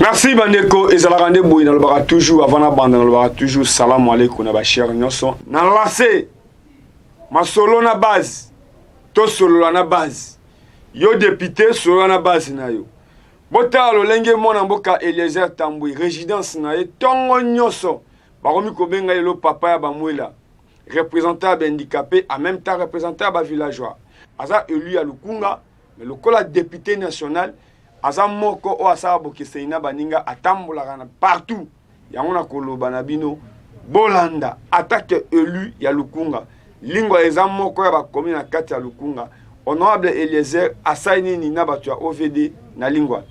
Merci Bandeko, ezalakande boy nalobaka toujours avant la bande nalobaka toujours salam alaikum na ba cher nyonso. Na lancé ma solo na base. To solo na base. Yo député solo na base na yo. Bota lolenge mona mboka Eliezer Tambouy résidence na ye tongo nyonso. Baromi ko benga lo papa ya bamwela. Représentant handicapé en même temps représentant ba villageois. Aza élu à Lukunga, mais le kola député national aza moko o asa bokeseina baninga atambola na partout. Yango na koloba na bino bolanda attaque élu ya Lukunga. Lingwa eza moko ya bakomi na kati ya Lukunga. Honorable Eliezer asaini ni na batu ya OVD na lingwa.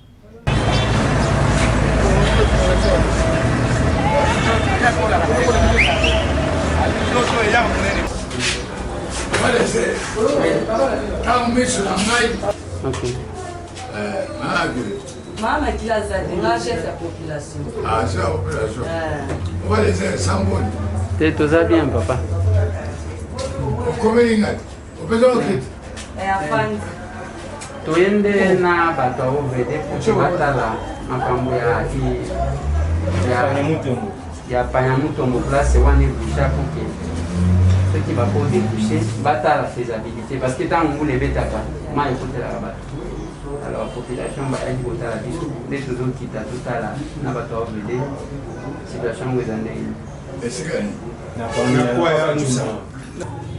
Maman qui a la chef de la population. Ah, c'est la population. On va laisser sans bonne. T'es tout ça bien, papa. Comment il y a? On peut s'en quitter. Et à fin. Toyende na bato OVD pour batala makambo ya Panyamutombo place wana ebusha pour que ceux qui va pas déboucher batala faisabilité parce que tant vous les betaka ma écouter la bato. Alors la population va aller voter la biso des choses qui t'a tout à la na bato OVD situation vous en est. Et c'est gagné.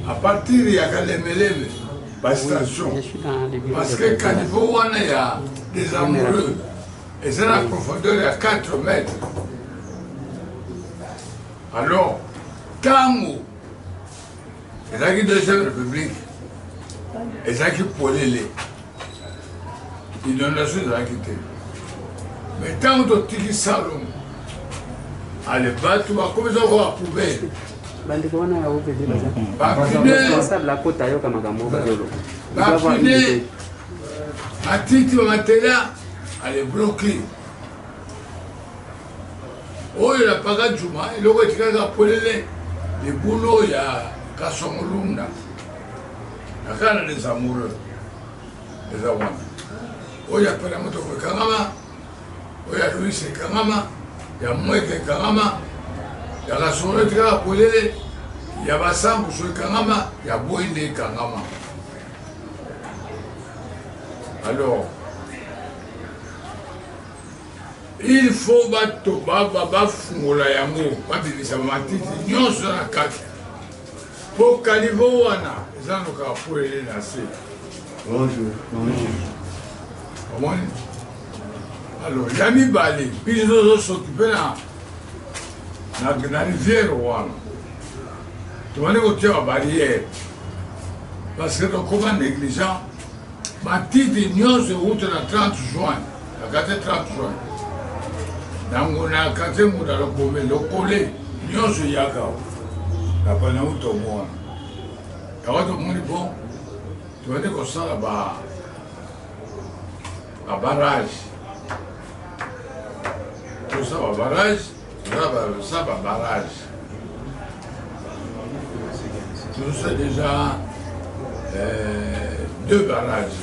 À partir il y a Kalemeleme. Station. Parce que quand il faut voir, il y a des amoureux. Et c'est la profondeur à 4 mètres. Alors, Tango, et ça qui est deuxième république, et ça qui est polélé. L'inondation de la quitté. Mais tant que tu es salon, allez, tu vas commencer à voir la poubelle. Bandeko wana ya OVD responsable la kota yo kama gambo bazolo. Bapine matiti wa matela ale bloqué. Oyo la paga juma iloko etikaka polele le boulot ya Kasongolunda. Akana les amoureux. Les awana. Oyo apela moto ko kangama. Oyo Louis kangama. Ya mweke kangama. Il y a la soirée de la polele, il y a Bassam pour ce Kangama, il y a Boïne Kangama. Alors, il faut battre Baba Fungola Yango, pas de l'Issamati, non sur la carte. Pour Kalivo Wana, ils ont encore pour les nasser. Bonjour. Comment? Alors, Yami Bali, puis ils ont s'occupé là. Na rivière wana tumane kotia ba barrière parce que donc comment négligent matiti nyonso route na 30 juin na 30 juin nango na kate muda lokome lokole nyonso yaka na pana uto mwana kawato moni bon tumane kosala ba barrage tout ça ba barrage. Ça va barrage. Tout ça déjà 2 barrages.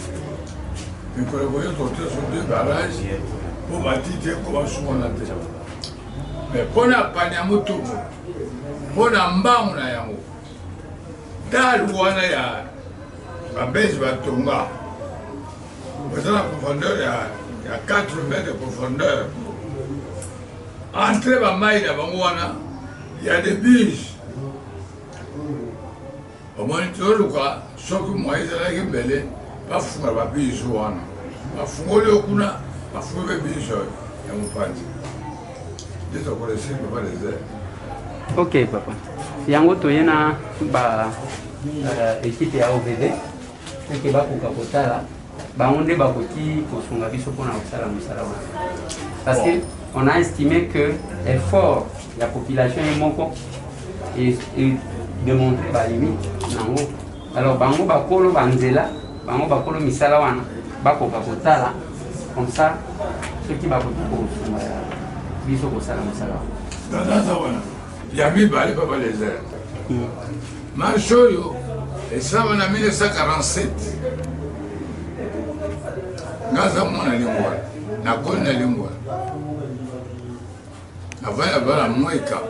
Mais pour le voyage, on sur 2 barrages pour bâtir comme souvent la tête. Mais pour la Panyamutombo, pour la Mbang na yango, dans wana ya babese batonga. Pour la profondeur, il y a 4 mètres de profondeur. Entre les mailles il y a des biches. Au moins, tu vois, ce que moi, ils ont belé, pas fou à la biche ou un. Pas fou le kuna, pas fou le biche. Il y a mon parti. Je te connais, pas les airs. Ok, papa. Yango toyena ba équipe ya OVD qui va pour Kapotala. Ba onde ba koti kosunga biso pona kosala musala wana. Parce que on a estimé que l'effort de la population est moko et de montrer la limite. Alors, bango bakolo banzela, bango bakolo misala wana, bako bakotala, comme ça, ceux qui bakoti pour biso kosala misala wana. Dans ça wana, il y a mis balé papa les airs. Manchoyo, et ça en 1947. Gaza mwana lingwa, na kona lingwa. avant la moïka.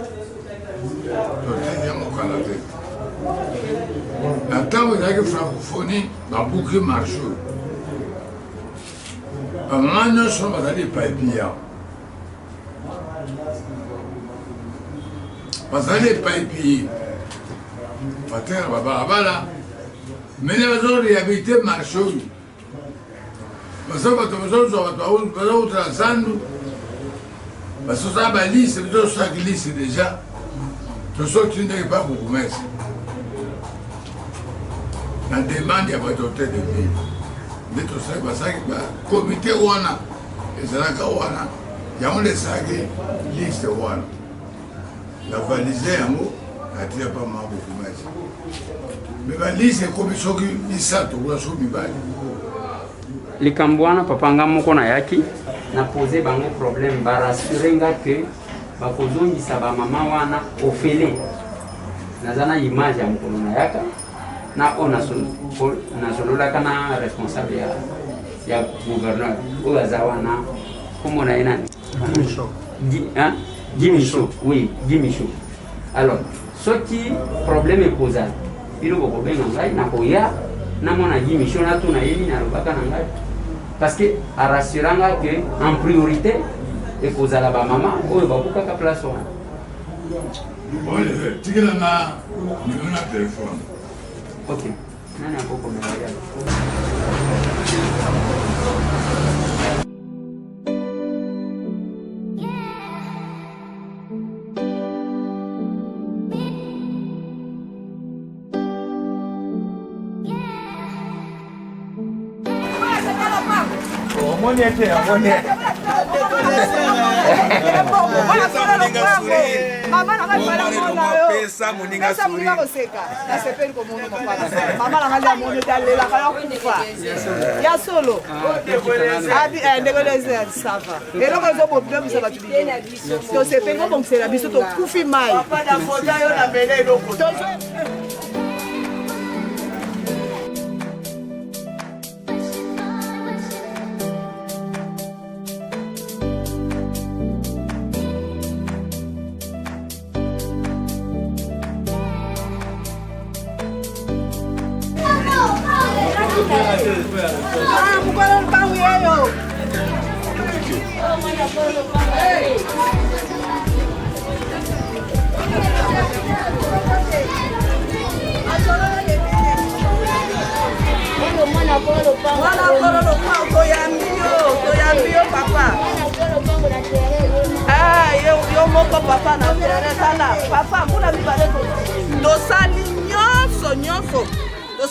Totenir mon canapé. La table de la francophonie va boucler marché. Maman ne sont pas allés pas épillés. Parce que les pas épillés. Pater, baba, mais les autres réhabilités marché. Parce que parce que ça va lisse, ça glisse déjà. Je sais que tu n'es pas beaucoup mais la demande est votre hôtel de ville. Mais tout ça, parce que comité ouana et ça n'a qu'à ouana. Il y a un des sacs liste ouana. La valise est un mot, la tire pas mal beaucoup mais. Mais la liste est comme ça qui s'attend à ce que likambwana papanga moko na yaki na poser bango problème ba rassurer nga que ba kozongisa ba mama wana ofele nazana image ya mkono na yaka na ona solola kana responsable ya gouverneur ozawana comment na ina Gimicho oui Gimicho alors ce qui problème est posé il faut que benga ngai na koya na mona Gimicho na tuna yini na lobaka na ngai parce que à rassuranga que en priorité et cause à la maman ou va beaucoup de place on tu as na numéro de téléphone ok nani hapo kwa mmoja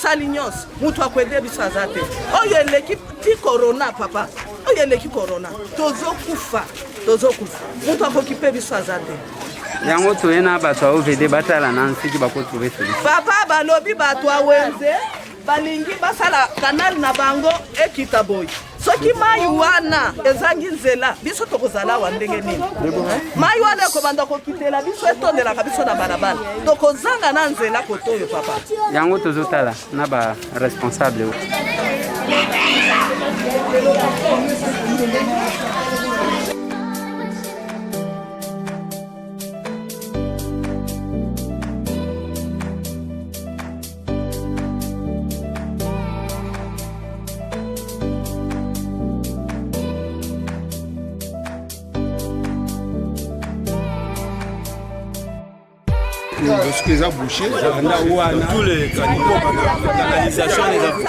Salignos, mutu akwende bisazate. Oye l'équipe ti corona papa. Oye l'équipe corona. Tozo kufa. Mutu akokipe bisazate. Yango toyena bato ovede batala nansi ki bako trouver solution. Papa balobi bato awenze balingi basala canal na bango ekita boy. Soki mai wana ezangi nzela biso tokozala wa ndenge nini. Mai wana ko banda ko kitela biso etondela ka biso na barabara. Tokozanga na nzela kotoyo papa. Yango tozotala na ba responsable. Parce que ça a bouché, tous les canalisations les a bouchées.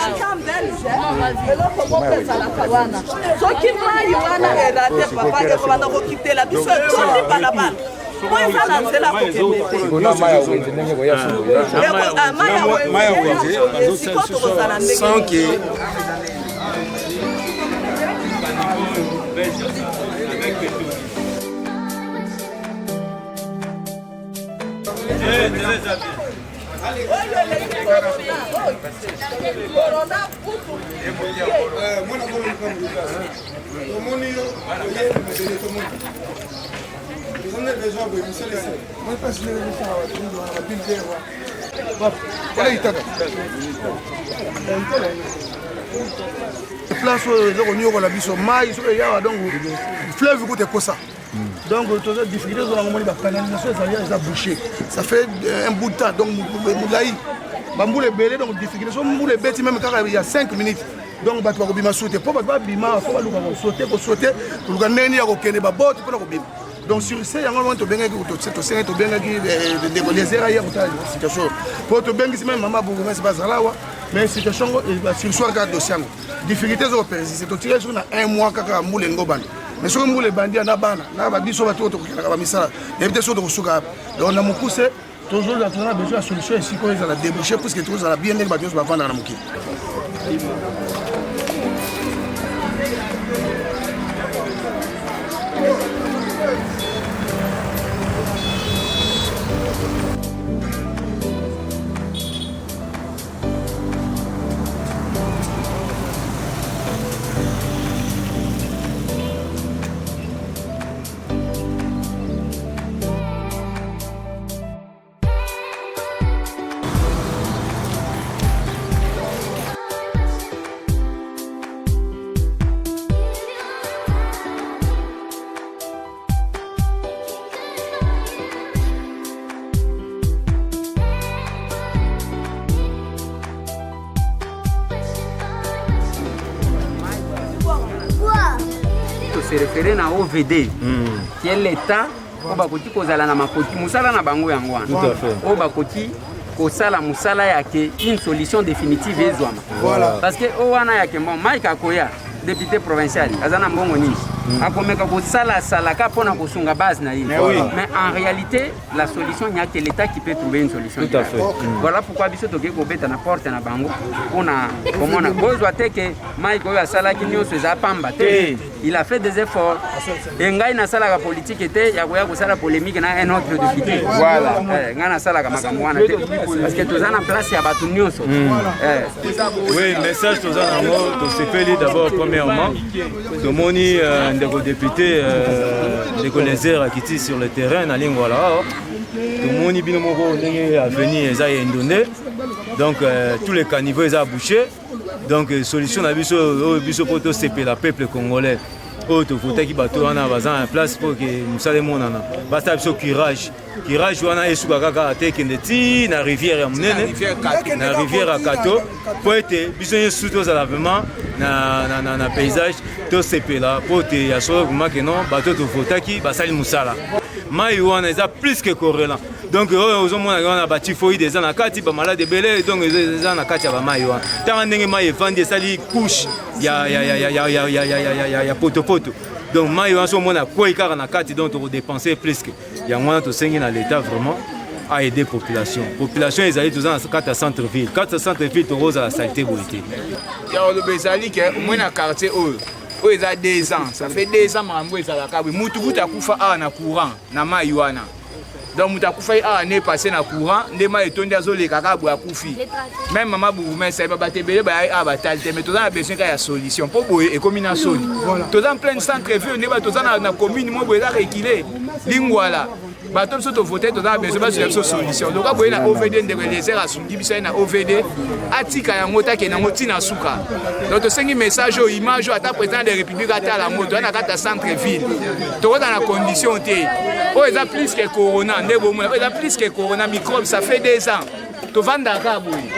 Sans que place où on a vu son maïs, donc fleuve côté Kosa. Donc, tu as difficulté dans la canalisation, ça a bouché. Ça fait un bout de temps. Donc, Bamboule est belé, donc difficulté. Bamboule est bête, même quand il y a 5 minutes. Donc, tu vas bima sauter. Pour pas bima, il faut sauter, pour sauter. Pour gagner, il y a aucun débat. Donc, sur ça, il y a un moment où tu as des erreurs hier, situation. Pour te bien, même maman, c'est pas ça là. Mais situation, sur le soir, il y a des dossiers. Difficultés au pays. C'est que tu es sur un mois, quand tu as moulé ngoban. Mais si on a des bandits, on a des bandits, on a des bandits, on a des bandits. Toujours la besoin de solution ici pour les déboucher parce que toujours la bien les bâtiments va vendre dans la mouki. Se référer na OVD qui est l'état au bakoti kozala na makoti musala na bango yango wana au bakoti kosala musala yake une solution définitive ezwama parce que o wana yake bon Mike Akoya député provincial azana mbongo nini akomeka kosala salaka pona kosunga base na ye mais en réalité la solution il n'y a que l'état qui peut trouver une solution tout à fait voilà pourquoi biso toke ko beta na porte na bango ona komona bozwa te que Mike Oyo asala ki nyonso za pamba te il a fait des efforts et ngai na sala ka politique était ya koya kosala polémique na un autre député voilà ngai na sala ka makambo wana te parce que tozana place ya batu nyonso oui message tozana ngo to sepeli d'abord premièrement tomoni ndeko député ndeko Lézère akiti sur le terrain na lingwala tomoni bino moko ndenge avenir eza endonné donc tous les caniveaux eza bouché donc solution na biso poto sepela peuple congolais oyo tofutaki bato wana baza na place mpo ke mosala emonana basala biso kirage wana esuka kaka te ekende ti na rivière ya monene na rivière ya kato mpo ete biso nyonso tozala vraiment na paysage tosepela mpo te ya solo komake non bato tofutaki basali mosala mai wana eza plus que corrélant donc oyo ozomona wana batifoide eza na kati bamalade ebele donc eza na kati ya bamai wana ntango ndenge mai evandi esali couche ya potopoto donc mai wana so omona kwei kaka na kati donc tokodepense plus que yango wana tosengi na l'état vraiment à aider population ezali toza na kati ya centre ville tokozala salite boye te ya oloba ezali ke omoi na quartier oyo eza 2 ans ça fait 2 ans makambo ezalaka boye mutu kuta akufa awa na courant na mai wana donc mutu akufa awa ne passé na courant nde mai etondi azoleka kaka boye akufi même mama bourgmestre bato ebele bayai awa batali te mais toza na besoin kaka ya solution mpo boye ekomi na soni toza en plein centre ville nde bato toza na commune mo boye eza rekile lingwala bato biso tovote toza na besoin bazwa biso solution loka boye na OVD ndeko Lézère asungi biso ye na OVD atika yango takende yango ntina suka donc tosengi message oyo image oyo ata président de république atala yango toza na kati ya centre ville tokota na condition te oyo eza plus que corona nde bomona oyo eza plus que corona microbe ça fait 2 ans tovandaka boye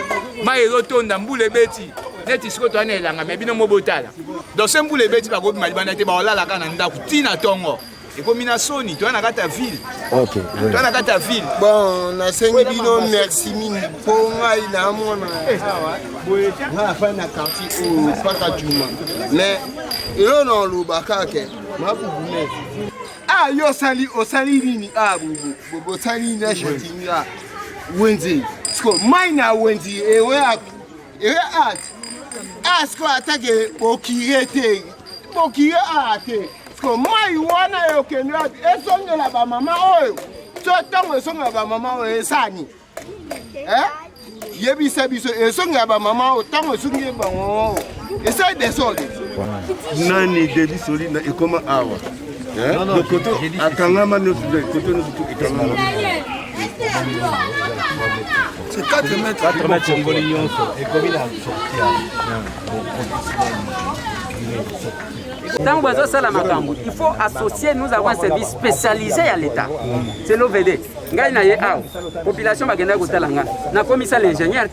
mai ezotonda mbula ebeti neti sikoyo toza na elanga me bino mobotala donc se mbula ebeti bakobima libanda te baolalaka na ndako ntina ntongo ekomi na soni toza na kati ya ville toza na kati ya ville bon nasengi bino merci mingi mpo ngai naamona ngai na quartier oyo mpaka juma mais elo na oloba kake mabubume yo osali nini bosali nini na chetini wenze siko mai na wenze ewe siko atake bokire te bokire te mai wana eyokende ati esongela bamama oyo so ntango esongela bamama oyo esani yebisa biso esongela bamama oyo ntango esongeli bango esali desordre nani Dedi Soli na ekoma awa lokoto akangama koto nosutu ekangama c'est 4 mètres congoli nyonso ekomi na sortia Tant que ça, il faut associer, nous avons un service spécialisé à l'État. C'est l'OVD. La population va gagner na commissaire l'ingénieur.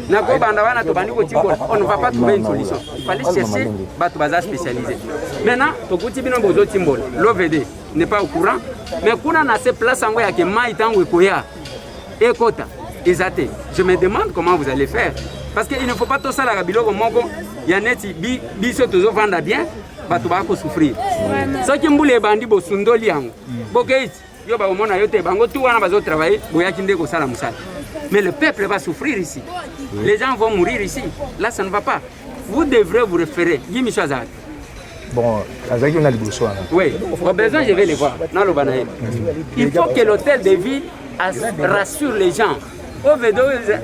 On ne va pas trouver une solution. Il fallait chercher des spécialisés. Maintenant, l'OVD n'est pas au courant, mais quand on a ces places en je me demande comment vous allez faire. Parce qu'il ne faut pas tout ça la rabilo comme mongo. Il y a net biso toujours vendre bien, tu vas souffrir. Ce qui mboule bandi bo sundoli yango. Bokeit yo ba omona yote bango tout wana bazo travailler, boya kinde ko sala musala. Mais le peuple va souffrir ici. Les gens vont mourir ici. Là ça ne va pas. Vous devrez vous référer. Yimi Chazak. Bon, Azaki on a le besoin. Oui, au besoin je vais les voir. Dans le Banaï. Il faut que l'hôtel de ville rassure les gens. Au VDO,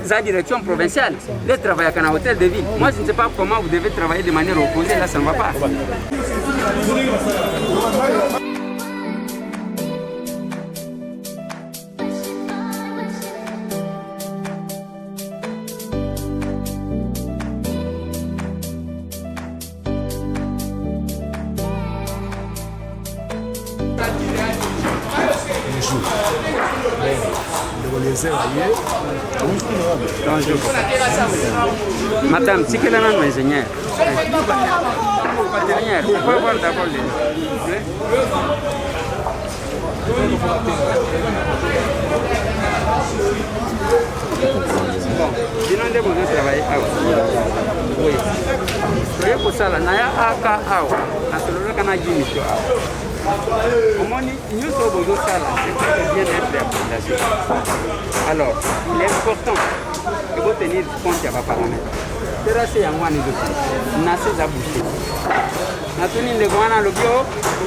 la direction provinciale, les travailleurs à l'hôtel de ville. Moi, je ne sais pas comment vous devez travailler de manière opposée, là, ça ne va pas. Madame, si quel est l'ingénieur? Vous pouvez voir d'abord les... Bon, sinon de vous travailler. Oui. C'est pour ça, là, naya aka awa. Nasololo kana jini. Nous sommes au Sala, c'est pour le bien-être de la population. Alors, il est important de vous tenir compte de la paramètre. C'est là que nous avons des abouchés. Nous avons des gens le bio,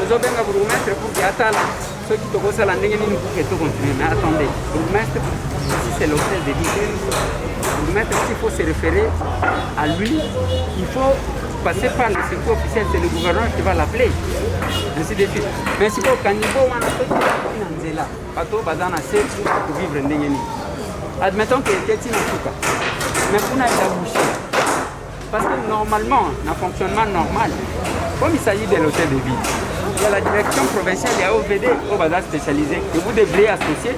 nous avons des bourgmestres pour qui attendent ceux qui sont au Sala, nous avons pour que tout continue. Mais attendez, bourgmestre, si c'est l'hôtel de ville, bourgmestre, s'il faut se référer à lui, il faut passer par le circuit officiel, c'est le gouverneur qui va l'appeler. Ainsi de suite. Mais si vous avez un niveau, pour vivre admettons que c'est une souka. Mais pour nous, parce que normalement, dans le fonctionnement normal, comme il s'agit de l'hôtel de ville, il y a la direction provinciale et OVD, au bazar spécialisé, que vous devriez associer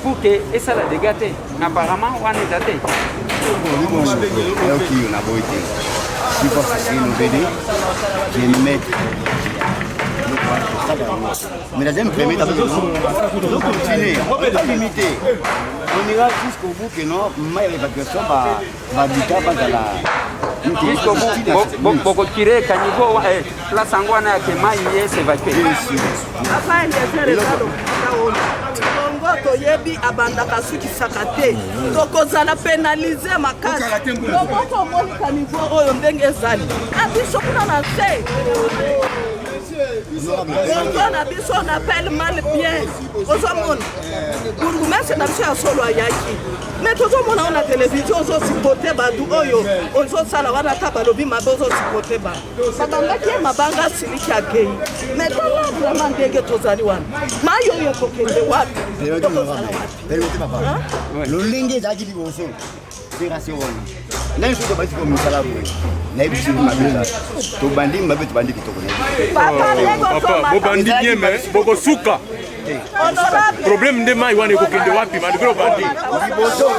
pour que ça la dégâte. Mais apparemment, on est daté. Il faut que nous venions, je mets. Mais la deuxième première, nous continuer, on peut pas limiter. On ira jusqu'au bout que non, ma évacuation va du cas à la. Jusqu'au bout, beaucoup tirer, caniveau, la sanguana qui m'a s'évacuer. toyebi abandaka suki sakate tokozala pénaliser makasi loboko omonika niveau oyo ndenge ezali abiso kuna na se na biso on appelle mal bien ozomona bourgmestre na biso ya solo ayaki mais tozomona na télévision ozosipote badu oyo ozosala wana ta balobi mabe ozosipote ba babandaki ye mabanga siliki akei mais tala vraiment ndenge tozali wana mayo oyo kokende wapi lolenge ezalaki liboso opération wana nani soki tobandi ko misala boye nayebi biso mabe tobandi mabe tobandi kitoko papa bobandi bien mais bokosuka problème nde mai wana ekokende wapi malgré obandi liboso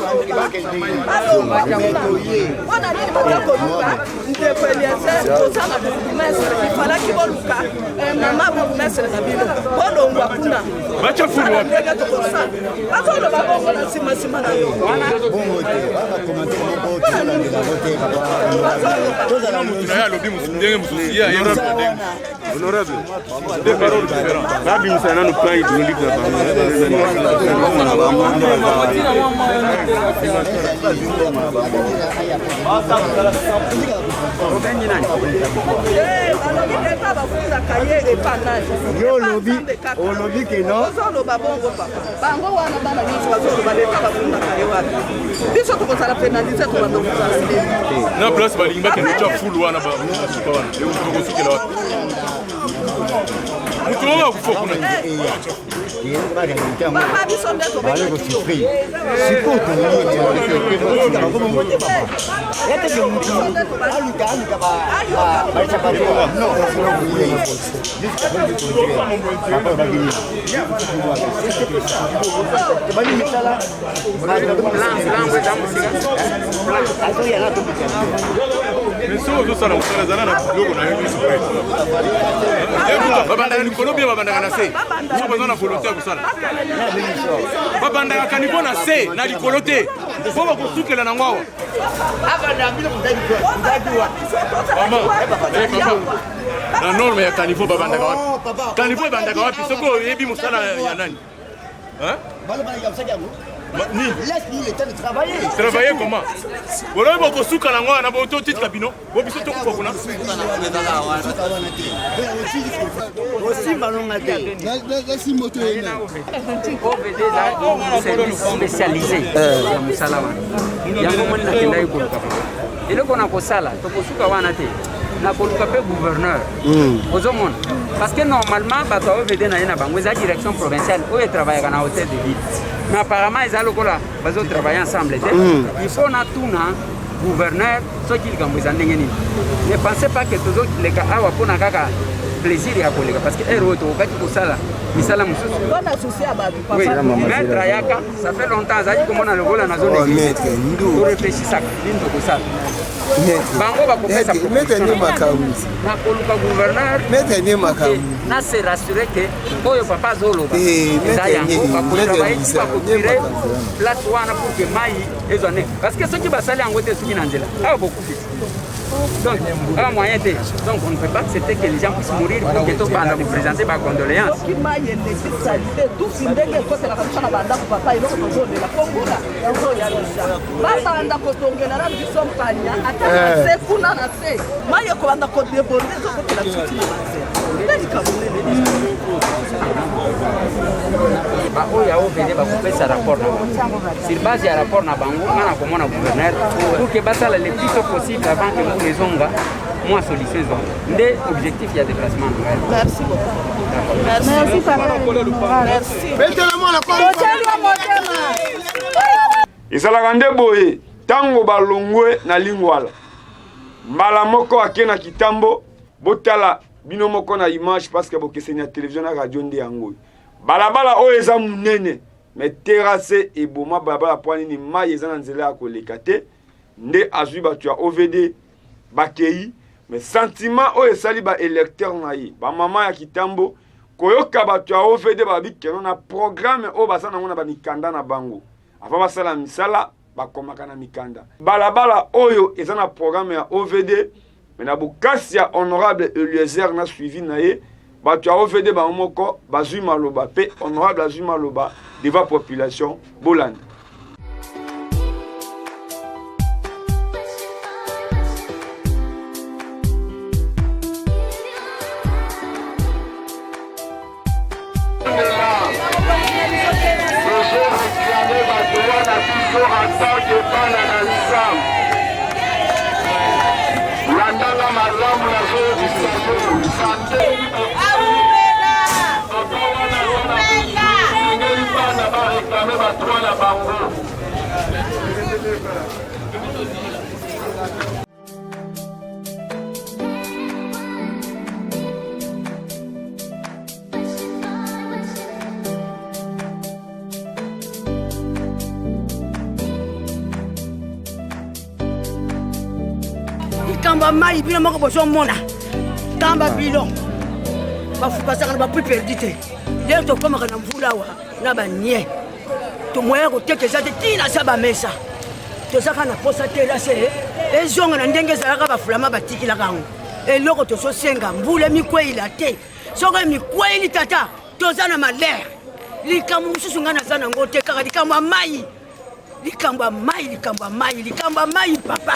ndeko Eliezer kozala bourgmestre ifalaki boluka mama bourgmestre na bino bolongwa kuna bacha fulu wapi bazoloba bongo na nsima na yo tozala alobi ndenge mosusu ye ayeba honorable des paroles différentes babimisa nanu plan hydraulique na olobi ke non ozoloba bongo papa bango wana bana nyonso bazoloba leta bafundaka ye wapi biso tokozala pénalize tobanda kozala na place balingi bakende tya fulu wana basuka wana ekosukela wapi mutu kufa kuna Papa biso ndeto bale sifri sipo babandaka kanivo na se na likolo te po bakosukela nango awa na norme ya kanivo babandaka wapi kanivo ebandaka wapi soki oyebi mosala ya nani Laisse-nous le temps de travailler. Travailler comment? Voilà, vous avez souka nango na boto titre bino. Vous biso to ko kuna. Aussi balonga te. Laisse moto ina. Service spécialisé. Ya musala wana. Yango moni na kendai ko ka. Ile kona ko sala to ko suka wana te. Na ko luka pe gouverneur. Ozomon. Parce que normalement bato OVD na ina bango za direction provinciale où travaille na hôtel de ville. Mais apparemment, ils ont travaillé ensemble. Il faut tout gouverneur, ceux qui ont besoin de ne pensez pas que tous les gars ont plaisir à coller parce que héros au sala. Misala mususu. On a souci à Babi. Oui, maître Ayaka, ça fait longtemps que on a le vol dans la zone. Nous réfléchissons à l'indre de ça. Bango va couper sa na koluka gouverneur na se rassurer que oyo papa zolo ba yango ba travailler pour couper place wana pour que mai ezone parce que ceux qui basali yango te soki na nzela a beaucoup vite donc à moyen de donc on ne peut pas accepter que les gens puissent mourir pour que tout bande de présenter par condoléances qui mai nécessité tout sindenge côté la kamisa na banda ko papa iloko tozole la kongola yango ya lisha baba anda ko tongela na biso mpanya ata se kuna na se mai ko banda ko déborder zo ko la tuti na nzela ba oya OVD ba couper sa rapport na sur base ya rapport na bango ngana ko mona gouverneur pour que basala le plus tôt possible avant que nous les onga moi solution ndé objectif ya déplacement. Merci beaucoup. Merci papa. Merci. Mettez-le-moi la parole. ezalaka nde boye ntango balongwe na lingwala mbala moko ake na kitambo botala bino moko na image parce que bokeseni ya télévision na radio nde yango balabala oyo eza munene me terrasse eboma balabala po nini mai eza na nzela ya koleka te nde azwi bato ya OVD bakei me sentiment oyo esali baélecteur na ye bamama ya kitambo koyoka bato ya OVD babikeno na programme oyo baza nango na bamikanda na bango avant basala misala bakomaka na mikanda balabala oyo eza na programme ya OVD me na bokasi ya honorable Eliezer na suivi na ye bato ya OVD bango moko bazwi maloba pe honorable azwi maloba devant population bolanda Kamba mai bino moko bozo mona kamba bilo bafuka saka ba plus perdu te leo to koma kana mvula wa na banie to moya ko tekeza te tina saba mesa to saka na posa terrasse ezonga na ndenge zalaka bafulama batikila kango eloko to so senga mvula mikweila te soka mikweili tata toza na malere likambo mususu ngana zana ngote kaka likambo mai likambo mai papa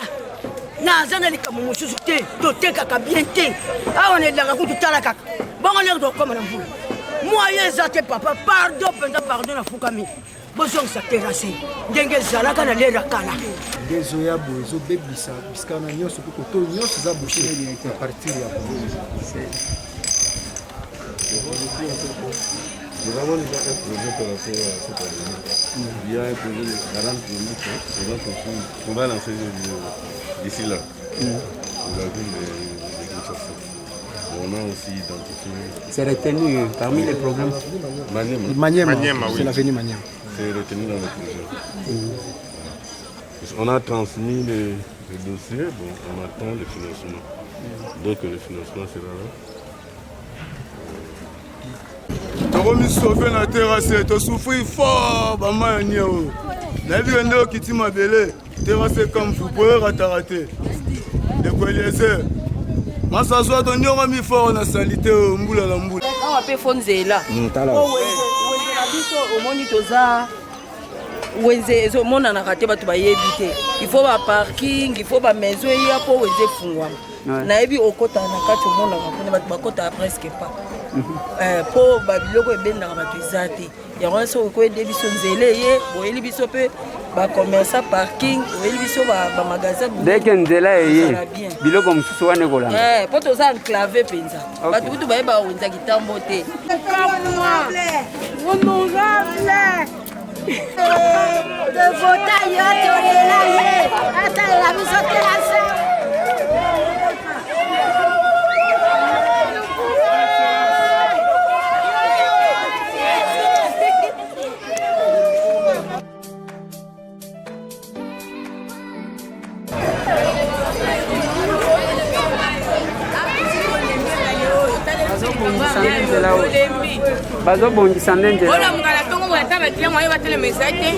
na zana likambo mususu te totekaka bien te awa nelaka kutu tala kaka bongo lelo tokoma na mvula moyen eza te papa pardon na fukami bozongisa terrasse ndenge ezalaka na lelo ya kala ndezoya boye ezobebisa bisika na nyonso po koto nyonso eza bouche ya partir ya Nous avons déjà un projet par rapport à cette année. Il y a un projet de 40 km. On va lancer d'ici là. Nous avons des constructions. On a aussi identifié. C'est retenu parmi les programmes. Maniema, c'est l'avenue Maniema. C'est retenu dans le projet. On a transmis les dossiers, bon, on attend le financement. Donc le financement sera là. tokomi sauvé na terrasse tosouffrir fort bamani oyo nayebi yo nde okiti mabele terrasse comme vous pouvez ratarate ndeko eliezer masaswa tondiongomi fort na salite oyo mbula na mbula awa mpe fo nzela wenzela biso omoni toza wenze ezomonanaka te bato bayebi te ifo baparking ifo bamaison eya mpo wenze efungwama nayebi okota na kati omonaka kuna bato bakotaka presque pas mpo babiloko ebendaka bato eza te yango nyonso okoyede biso nzela eye boyeli biso mpe bacommerça parking boyeli biso bamagasin deke nzela eye biloko mosusu wana ekolanda mpo toza enclave mpenza bato kutu bayeba wenza kitambo te de vota yote olela ye atalela biso te asa bazobongisa nde nzela ola mungala tongo mwata bakile mwaye batelemesa te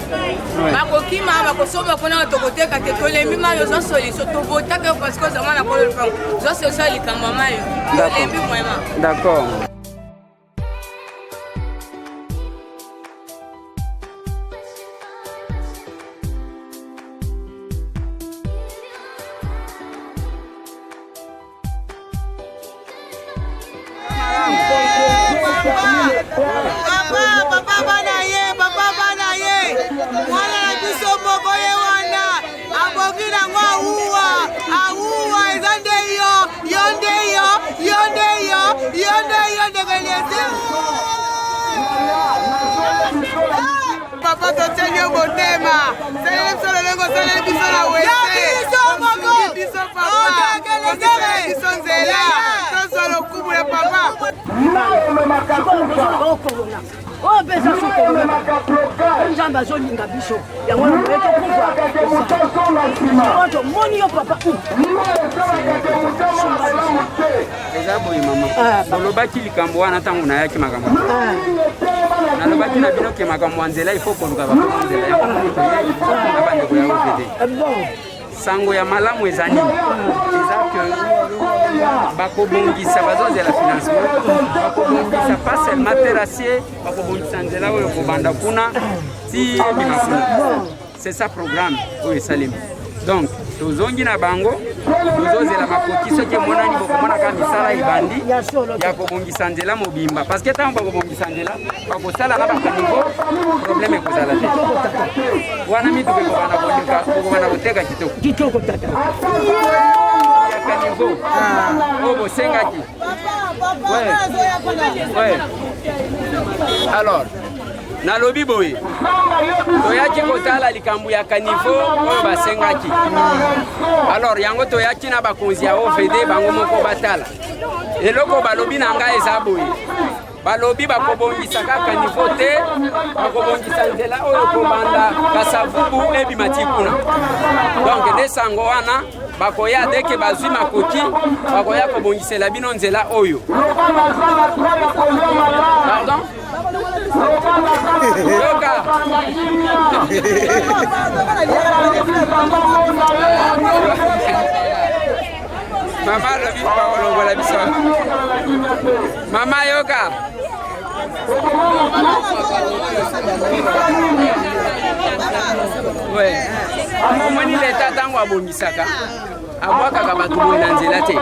bakokima bakosomba mpona tokoteka te tolembi mayo zwa solution tobotaka parce que ozama na kolo lupango zwa solution ya likambo ya mayo tolembi vraiment d'accord papa totenge motema salele biso lolongo salele biso na wese biso papa biso nzela tozwa lokumu ya papa oyo mpe eza sokolo nzambe azolinga biso yango tomoni yo papa eza boye mama bolobaki likambo wana ntango nayaki makambo nalobaki na bino ke makambo ya nzela ifo koluka bakoma nzela yango na bandeko ya OVD sango ya malamu eza nini eza ke bakobongisa bazozela financement bakobongisa pas seulement terrassier bakobongisa nzela oyo kobanda kuna ti bimakuna c'est ça programme oyo esalemi donc tozongi na bango tozozela makoki soki emonani bokomonaka misala ebandi ya kobongisa nzela mobimba parce que ntango bakobongisa nzela bakosala na bakaniveau problème ekozala te wana mituka ekobana koteka kitoko ya kaniveau oyo bosengaki alors nalobi boye toyaki kotala likambo ya kaniveau oyo basengaki alors yango toyaki na bakonzi ya OVD bango moko batala eloko balobi na ngai eza boye balobi bakobongisa kaka niveau te bakobongisa nzela oyo kobanda kasavubu ebimati kuna donc nde sango wana bakoya deke bazwi makoki bakoya kobongisela bino nzela oyo pardon yoka mama lobi bakolongola biso mama yoka omoni leta ntango abongisaka abwakaka bato boye na nzela te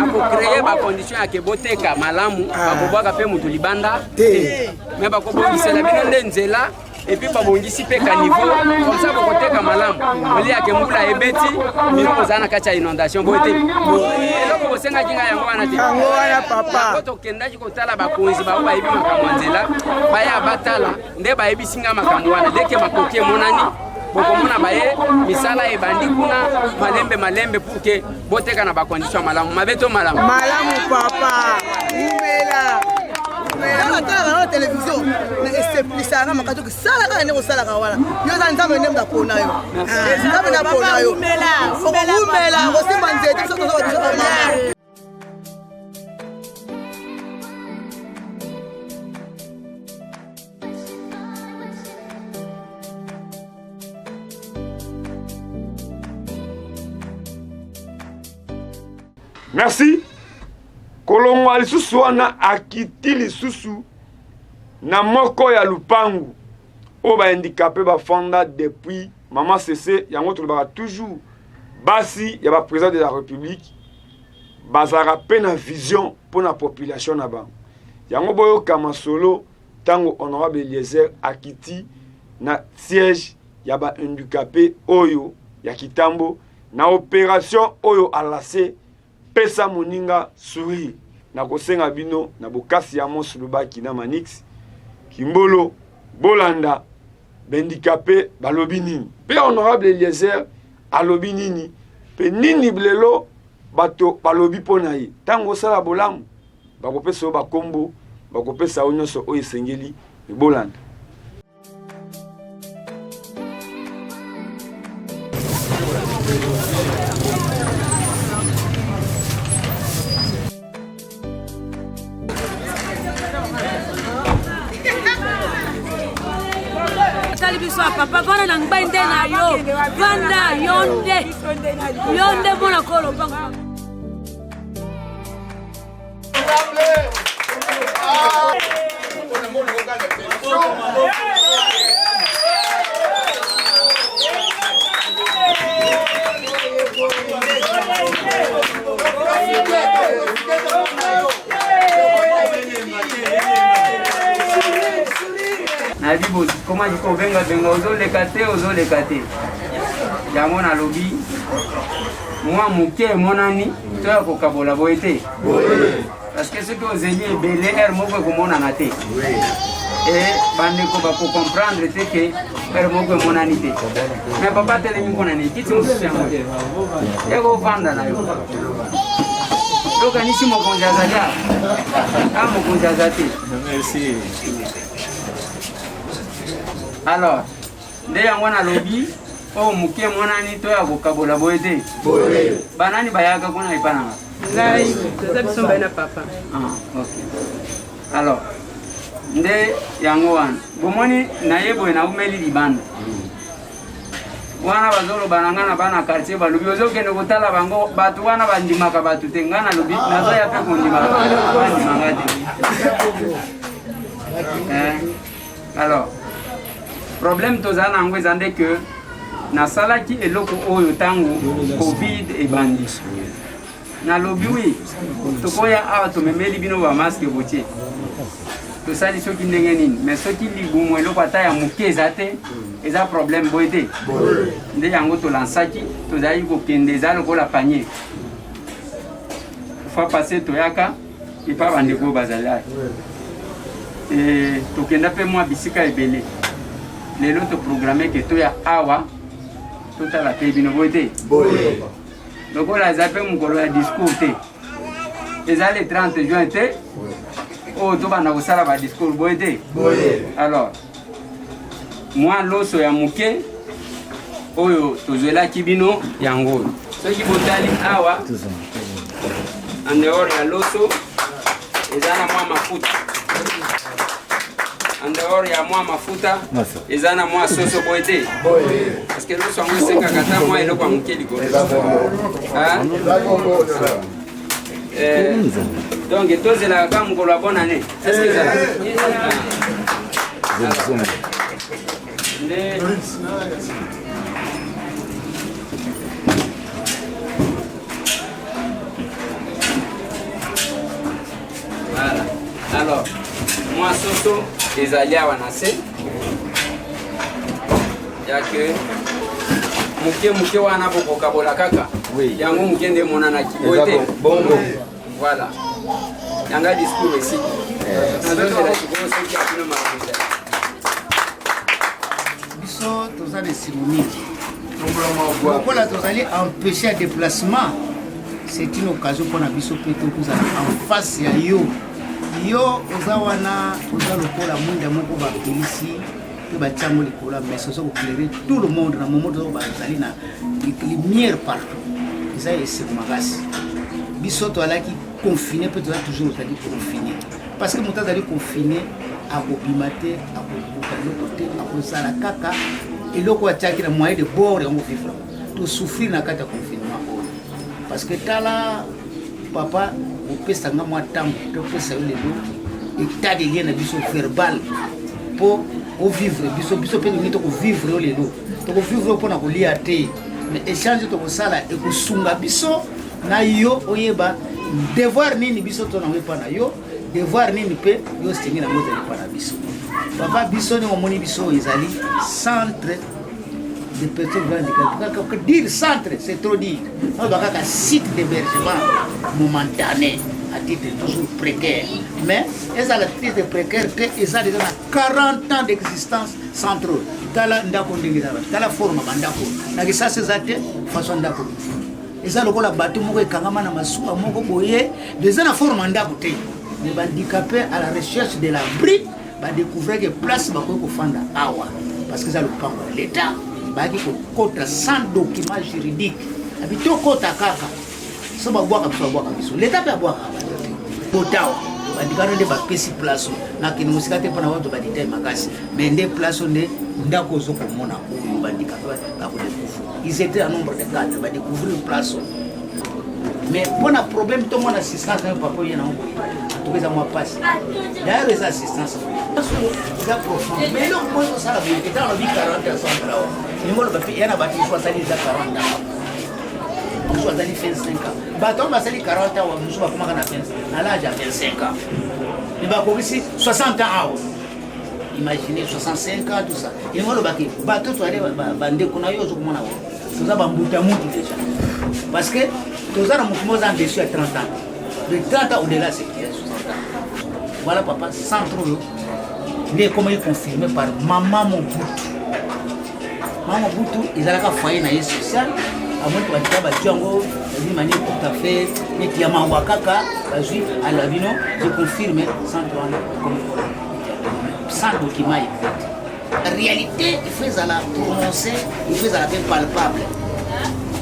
akokreye bakondition yake boteka malamu bakobwaka mpe moto libanda te me bakobongisela bino nde nzela et puis babongisi pe ka niveau comme ça bokoteka malamu olia ke mbula ebeti miko zana kacha inondation bote eloko bosenga kinga yango wana te yango wana papa to kendaki kotala bakonzi ba bayibi makambo nzela baya batala nde bayibi singa makambo wana deke makoke monani bokomona baye misala ebandi kuna malembe pour que boteka na ba condition malamu mabeto malamu papa umela Tala na télévision mais c'est plus ça na makato que sala ka ndeko sala ka wala yo za nzambe ndemba pona yo nzambe na pona yo umela osimba nzete so to Merci. Kolongwa lisusu wana akiti lisusu na moko ya lupangu o ba handicapé ba fonda depuis maman CC yango tulobaka toujours basi ya ba président de la République bazara pe na vision pour la population na ba yango boyo kama solo tango honorable Eliezer akiti na siège ya ba handicapé oyo ya Kitambo na opération oyo alase pesa moninga sourire na kosenga bino na bokasi ya Mons Lubaki na Manix Kimbolo Bolanda bendikapé balobi nini pe honorable Eliezer alobi nini pe nini blelo bato balobi pona ye tango sala bolamu bakopesa ba kombo bakopesa onyoso oyo esengeli Bolanda. Papa vana na ngbainde na yo vanda yonde bona kolo banga Nabibo comment il faut venga ozolekate yango na lobi moi muke monani to ya kokabola boete parce que ce que vous ayez belé er moko komona na te et bandeko ba ko comprendre te que er moko monani te mais papa tele mi monani kiti musu yango ego vanda na yo donc anisi mo konjaza mo konjaza te merci. Alors, nde yango na lobi o muke monani to ya kokabola boete banani bayaka kuna ipana ngai toza biso mbaina papa ok. Alors nde yango wana bomoni nayeboye na umeli libanda wana bazolo banangana bana quartier balobi ozokende kotala bango batu wana bandimaka batu te ngana lobi nazoya pe kondimaka bandimaka te. Alors problème tozana ngo ezande que na salaki eloko oyo tango covid ebandi na lobi wi tokoya awa tomemeli bino ba masque botie tosali soki ndenge nini mais soki libumu eloko ata ya moke eza te eza problème boye te nde yango tolansaki tozali kokende eza lokola panier fois passé toyaka epa bandeko bazali tokenda mpe mwa bisika ebele lelo to programme ke to ya awa totala pe bino bote lokola eza pe mokolo ya discours te eza le 30 juin te oyo tobanda kosala ba discours boye te. Alors mwa loso ya moke oyo tozwelaki bino yango oyo soki botali awa en dehors ya loso eza na mwa mafuta en dehors ya mwa mafuta eza na mwa soso boye te parce que loso yango esengaka ata mwa eloko ya moke likolo donc tozelaka kaka mokolo ya bonne année est-ce que ezala nde voilà. Alors mwa soso ezali awa na se yake muke wana bokoka bola kaka yango muke nde monana kibote bongo voilà yanga discours ici nazozela kibote soki apino makambo biso toza de cérémonie lokola tozali empêcher déplacement c'est une occasion mpona biso mpe tokozala en face ya yo oza wana oza lokola mwinda moko bapelisi mpe batiango likolo mais oza koplaire tout le monde na moment ozo bazali na lumière partout eza eseko makasi biso toalaki confiné mpe toza toujours ozali confiné parce que moto azali confiné akobima te akobuka eloko te akozala kaka eloko atiaki na moyen de bord yango vivre tosouffrir na kati ya confinement oyo parce que tala papa opesanga mwa ntango topesa yo lelo état de lien na biso verbal mpo ovivre biso mpe tolingi tokovivre yo lelo tokovivre yo mpona kolia te mais échange tokosala ekosunga biso na yo oyeba devoir nini biso to nango epa na yo devoir nini mpe yo sengi nango ezali epa na biso papa biso ndenge omoni biso ezali centre des personnes handicapées. Dire centre, c'est trop dire. On doit avoir un site d'hébergement momentané, à titre toujours précaire. Mais, ils ont la titre précaire, ils ont déjà 40 ans d'existence centre. Tala ndako ndengeza, tala forme bandako. Na ça c'est ça façon ndako. Ils ont le la bateau moko ekangama na masuka moko boye, des na forme ndako te. Les handicapés à la recherche de l'abri, va découvrir que place ba ko fanda awa parce que ça le prend l'état. Baki kokota sans document juridique abito kota kaka so babwaka biso leta pe abwaka kotawa bandikana nde bapesi place na kini musika te mpona bato badita makasi mais nde place nde ndako ozokomona oyo bandika bakodécouvrir ils étaient en nombre de 4 badécouvrir place mais mpona problème tomona assistance na papa ye nango tokeza mwa pasi d'ailleurs eza assistance eza profond mais donc moi osala biketa na bi 40 à 100 francs nimolo bapi yana bati swasali za 40 ans musu azali 25 ans bato basali 40 ans musu bakomaka na 25 na l'âge à 25 ans et bakobisi 60 ans imaginez 65 ans tout ça nimolo baki bato to ale bandeko na yo ozokomona wo toza bambuta mutu déjà parce que toza na mutu en dessus à 30 ans de 30 ans au-delà c'est 60 ans voilà papa centre mais comment il confirmé par maman Mobutu. Maman Mobutu, ils ont foyer na social. À moins que tu vas tuango, d'une manière tout à fait, mais qui a mangwakaka, la juif à la vino, je confirme sans document exact. En réalité, il fait à la prononcer, il fait à la peine palpable.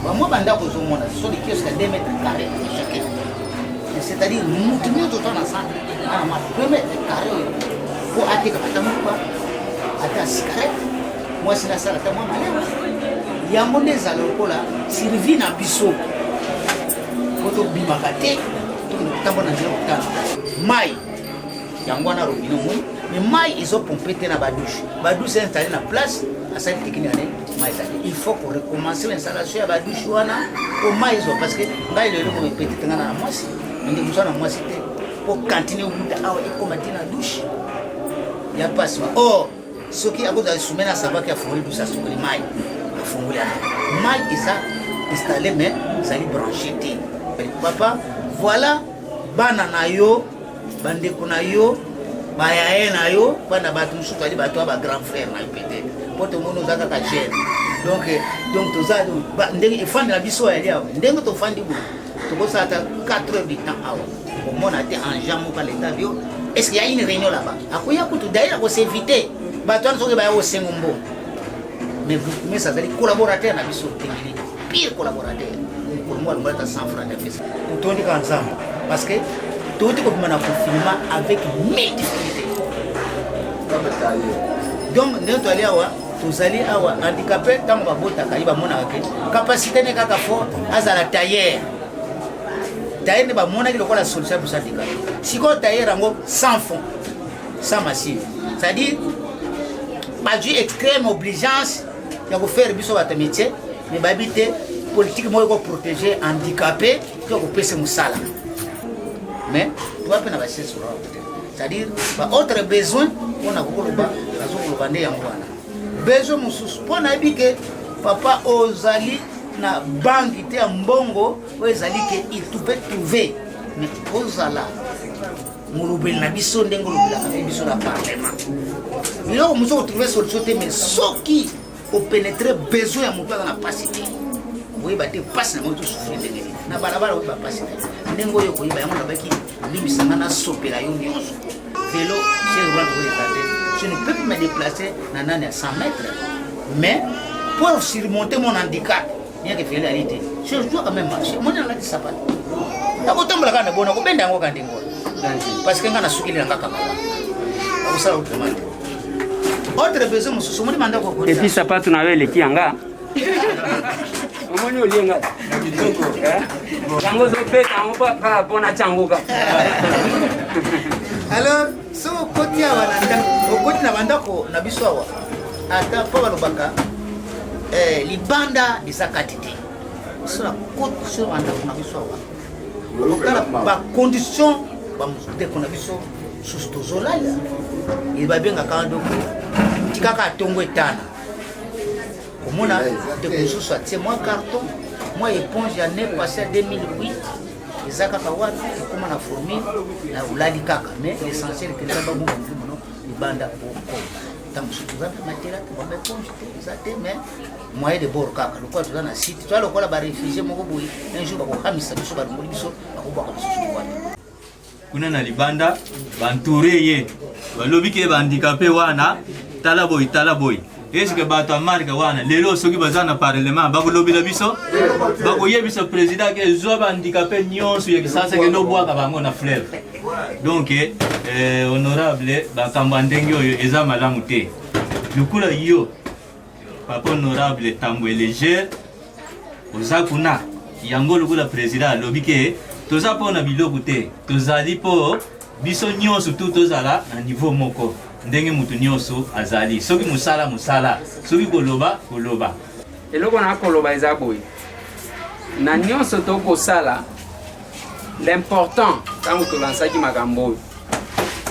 Moi, banda ko zomona, so de kiosque à 2 mètres carrés chacun. C'est-à-dire, nous tenons tout le temps ensemble. Ah, ma 2 mètres carrés. Pour attirer la cigarette, moi c'est la salle à moi. Il y a mon des alcool là, Sylvie n'a biso. Photo bimakate, tout le temps on a dit Maï, il y a un robinet, mais Maï ils ont pompé dans la douche. La douche est installée dans la place, à cette technique. Il faut qu'on recommence l'installation à la douche au Maï, parce que là il est le petit dans la moitié. On est besoin de moitié pour continuer au bout de la douche. Il n'y a pas ça. Or, ce qui a besoin de soumettre à savoir qu'il a fourré tout ça sur les mailles. Il a fourré la maille. Maille, ça installé, mais ça lui branché. Papa, voilà, banana yo, bandeko na yo, bayaye na yo, bana batu musu kali batu ba grand frère na peut-être. Pour tout le monde nous a ka gêne. Donc tout ça ndenge ifandi na biso ya leo. Ndenge to fandi bu. To ko ça 4 heures du temps awa. Au monde a été en jambe par l'état bio. Est-ce qu'il y a une réunion là-bas? D'ailleurs, il faut s'inviter. Mais ça veut dire collaborateur, pire collaborateur. Pour moi, on va 100 francs de fait. Pour tout ensemble. Parce que tout le monde a un confinement avec 1000 difficultés. Donc, nous allons avoir handicapé, tant qu'on va voter, capacité n'est qu'à faire à la taillère. Tailleur ne va pas la solution pour ça. Si on tailleur sans fond, sans massif, c'est-à-dire, pas du extrême obligeance, il faut faire votre métier, mais habiter politiquement pour protéger handicapés, qui ont coupé ce moussala. Mais, tu vas pas passer sur c'est-à-dire, autre besoin, on a beaucoup de bas, la zone de besoin mosusu mpo nayebi ke papa ozali na banki te ya mbongo oyo ezali ke il pouvait trouver mais ozala molobeli na biso ndenge olobelaka mpe biso na parlement biloko mosusu otrouve solution te mais soki opénétre besoin ya moto aza na pasi te oyeba te pasi nango tosufri ndenge nini na balabala oyeba pasi te ndenge oyo koyeba yango nabaki olimbisanga nasopela yo nyonso vélo je ne peux plus me déplacer dans 100 mètres mais pour surmonter mon handicap bien que véloalité je dois quand même marcher moi nanga ti sapato nakotambola kana bona kobenda yango kandi ngona parce que nga nasukilila nga kaka akosala autrement autre besoin mosusu moni manda ko et puis sapato na yo eleki yanga omoni olienga yango zopeta yango pa mpona tiangoka alors so okoti awa okoti na bandako na biso awa ata mpo balobaka libanda eza kati te so nakoti so bandako na biso awa okala bacondition bamodeko na biso susu tozolala ebabengaka ndoko tikaka atongo etana komona ndeko mosusu atie mwa carton mwa éponge ya ne passé à 2008 eza kaka wana ekoma na formule na olali kaka mais l'essentiel ke eza babongo mono libanda okoma ntango mosusu toza mpe matela te bamba éponge te eza te mais moyen de bord kaka lokola toza na site toza lokola baréfugie moko boye un jour bakokamisa biso balongoli biso bakobwaka lisusu wana kuna na libanda bantoure ye balobi ke bandikape wana tala boy eske bato amarika wana lelo soki baza na parlement bakolobela biso bakoyebisa président ke zwa bandikape nyonso ya kisasa ke nobwaka bango na fleuve donc honorable bakambo ndenge oyo eza malamu te lukula yo papa honorable tambo légère oza kuna yango lukula président alobi ke toza mpona biloko te tozali mpo biso nyonso tu tozala na niveau moko ndenge mutu nyonso azali soki musala soki koloba eloko na koloba eza boye na nyonso tokosala l'important ntango tolansaki makambo oyo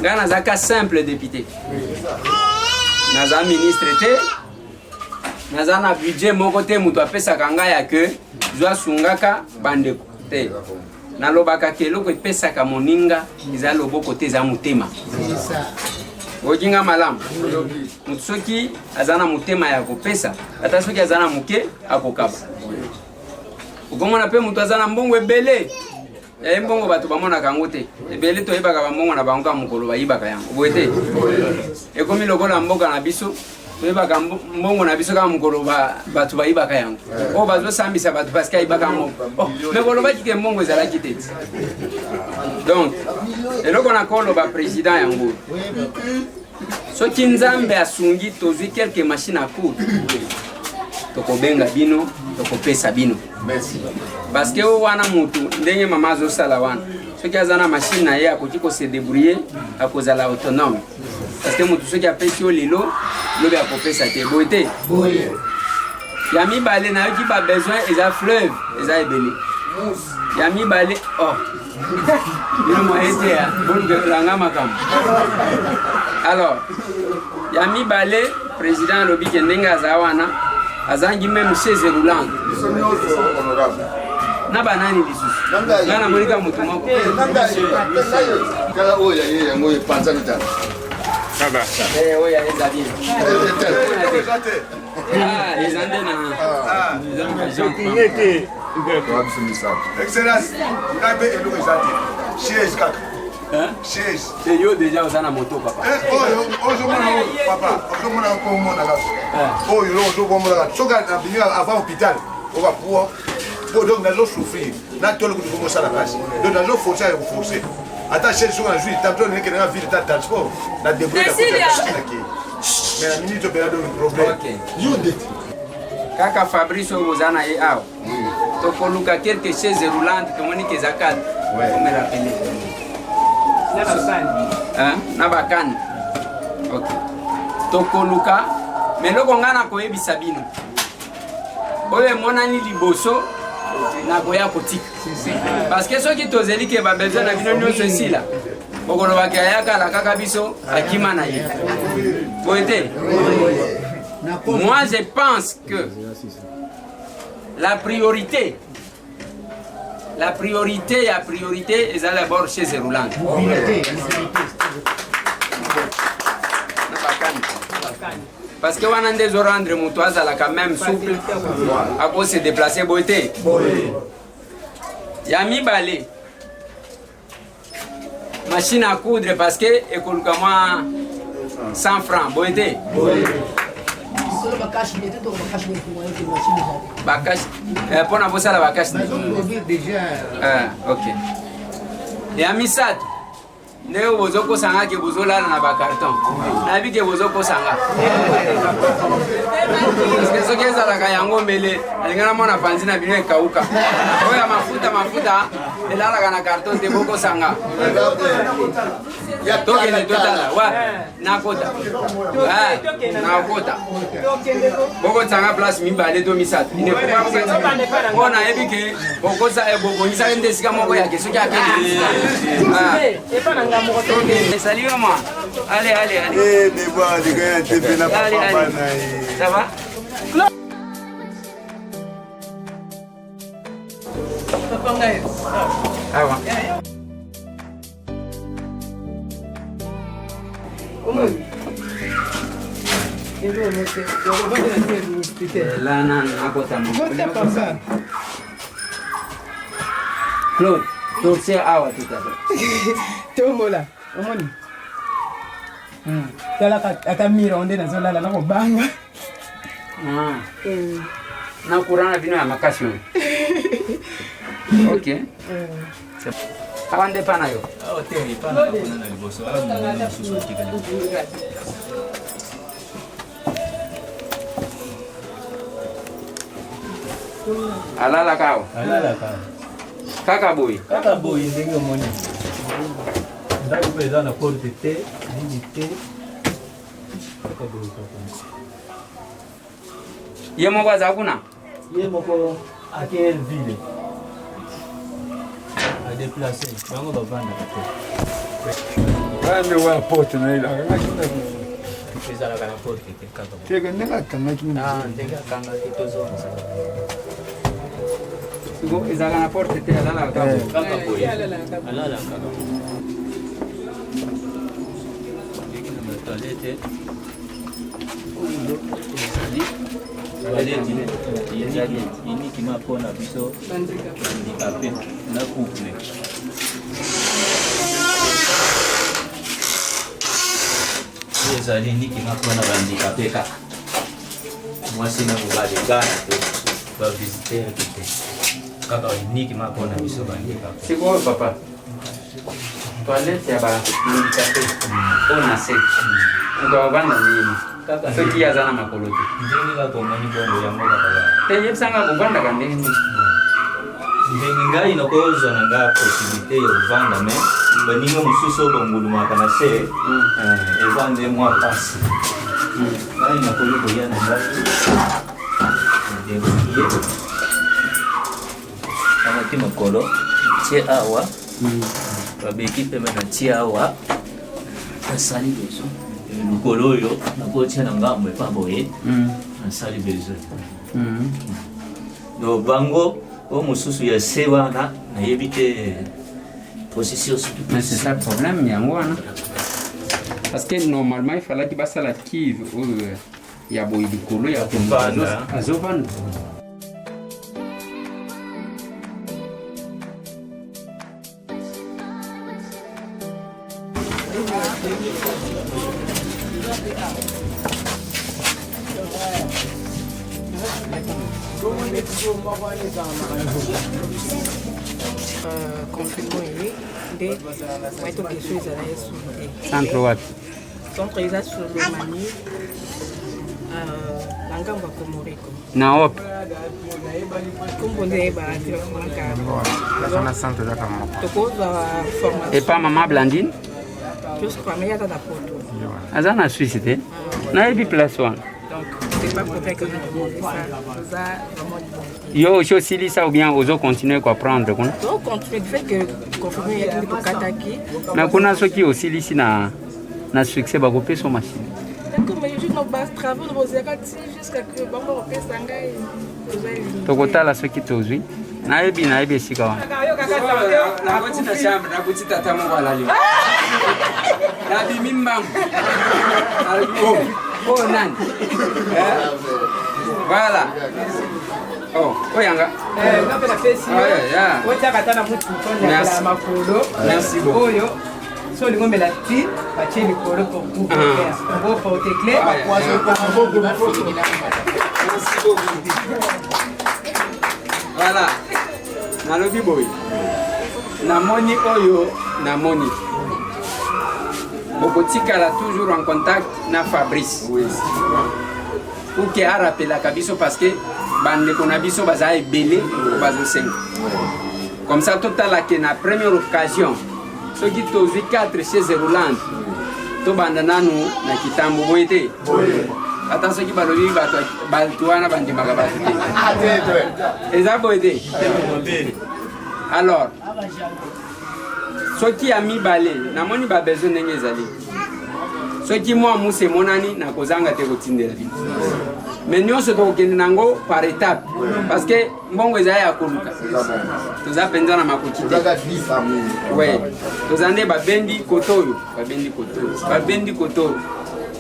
ngai nazaka simple député naza ministre te naza na budget moko te mutu apesaka ngai ya ke zwa sungaka bandeko te nalobaka ke eloko epesaka moninga eza loboko te eza motema okinga malamu mutu soki aza na motema ya kopesa ata soki aza na moke akokaba okomona mpe mutu aza na mbongo ebele yaye mbongo bato bamonaka yango te ebele toyebaka bambongo na bango ka mokolo bayibaka yango boye te ekomi lokola mboka na biso toyebaka mbongo na biso kaka mokolo bato bayibaka yango oyo bazosambisa bato parceke ayibaka mbongo me kolobaki ke mbongo ezalaki te donc eloko nakoloba président yango soki nzambe asungi tozwi quelque machine à coudre tokobenga bino tokopesa bino parce que oyo wana mutu ndenge mama azosala wana soki aza na machine na ye akoki kose débrouiller akozala autonome parce que mutu soki apesi yo lelo lobi akopesa te boye te ya mibale nayoki babesoin eza fleuve eza ebele ya mibale bino moye te ya bolanga makambo alors ya mibale président alobi ke ndenge aza wana azangi même chaise roulante na banani lisusu nga namonika motu moko kala oyo yango epanzani ta oyo eza bien eza nde na excellence ngai mpe eloko eza te chaise kaka chaise yo déjà oza na moto papa oyo ozomona papa ozomona komonaka oyo ozokomonaka soki nabimi avant hôpital okapuwa po donc nazosouffrir natolo kuti komosala kasi donc nazoforce ya koforce ata chaise soki nazwi tamto nekende na ville ta transport na débrouille mais na minute opéra donc problème yo ndeti kaka Fabrice oyo oza na ye awa tokoluka quelque chaise roulante tomoni ke eza 4 on me rappelle na bakani ok tokoluka meloko nga nakoyebisa bino oyo emonani liboso nakoya kotika parce que soki tozeli ke babesoin na bino nyonso esila bokolobaki ayakala kaka biso akima na ye boye te Moi, je pense que la priorité, est d'abord chez Zerouland. Parce que on a des orandres moutoises à la quand même souple à cause de se déplacer beauté. Yami balé. Machine à coudre parce que écoute comme moi 100 francs beauté. Bakash. Pour na bossa la bakash. Ah, OK. Yami sat. Neo bozoko sanga ke bozola na ba carton. Na bi ke bozoko sanga. Parce que ce qui est à la yango mele, alingana mona panzina bino ekauka. Oya mafuta ela la na carton te boko sanga. Ya toke le totala wa na kota. Ah, na kota. Boko sanga place mibale to misat. Ine kwa ona ebi ke boko sa e boko ni sa ende sika moko ya ke so ya ke. Ah. Salut-moi. Allez. Eh, débat, les gars, t'es bien là, papa. Ça va? Ah ouais. Claude, c'est awa tout à l'heure. Tomola, omoni. Tala akamira onde nazolala na kobanga. Na kurana bino ya makasi. OK. Awande pana yo. Hotel pana kuna na liboso. Alala kao. Kaka boy ndenge omoni. Ndako peza na porte te, nini te. Kaka boy kaka. Ye moko azakuna? Ye moko à quelle ville? À déplacer. Bango bavanda te. Wame wa porte na ila. Peza la porte te kaka. Tega ndenge kanga kimi. Ah, ndenge kanga kitozo. Ezala na porte te alala kaka. Kaka boy. Alala kaka. Toilette. Ini kima pona biso handicapé na couple. Ezali ni kima pona handicapé kaka. Mwasi na mobali ngana te ba visiter te. Kaka ni kima pona biso handicapé. C'est quoi papa? Toilette ya ba handicapé. On a sec. Ngo bana nini? Ce qui a zana makolo te. Ndenge la komani bongo yango kaka. Te yebsanga kuvanda kandenge ni. Ndenge ngai nakozwa na nga possibilité ya kovanda me baninga mosusu bangulumaka na se eza nde mwa pasi. Ngai nakoli koya na ngai ndenge amati makolo tie awa babeki peme na tie awa asali beso mokolo oyo nakotia na ngambo epa boye asali beso do bango o mosusu ya se wana nayebi te processus. Mais c'est ça le problème yango wana. Parce que normalement il fallait que basa la kive ya boye likolo ya kovanda azovanda. Confinement de moito question ezala yesu te. Centre wapi? Centre eza sur le mani na ngambo ya Komoriko. Na wapi? Kombo nde yebala te bafonaka. Na centre za kama. Tokozwa formation. Et pas maman Blandine? Juste kwa meya ta poto. Aza na Suisse te? Na yebi place wana. Donc c'est pas pour ça que nous demandons ça. Ça vraiment yo osili ça ou bien ozo continuer quoi prendre kuna? On continue de fait que confirmer ya kitu kataki. Mais kuna soki osili si na succès ba kopesa machine. D'accord, mais je travaux bozalaka ti jusqu'à que bango kopesa ngai tokotala soki tozwi nayebi esika wana nakoti na chambre nakuti tata moko alali nabimi mbangu oh nani voilà oyanga merci beaucoup so olingo omela ti batie likolo porte clé voilà nalobi boye namoni oyo namoni bokotikala toujours en contact na Fabrice pour que arapelaka biso parce que bandeko na biso baza ebele bazosenga comme ça totalake na première occasion soki tozwi 4 chaise roulante tobanda nanu na kitambo boye te ata soki balobi bato wana bandimaka bato te eza boye te alors soki ya mibale namoni babezo ndenge ezali soki mwa musa emonani nakozanga te kotindela bino mais nyonso tokokende nango par étape parce que mbongo ezali ya koluka toza mpenza na makoki te we toza nde babendi kotoyo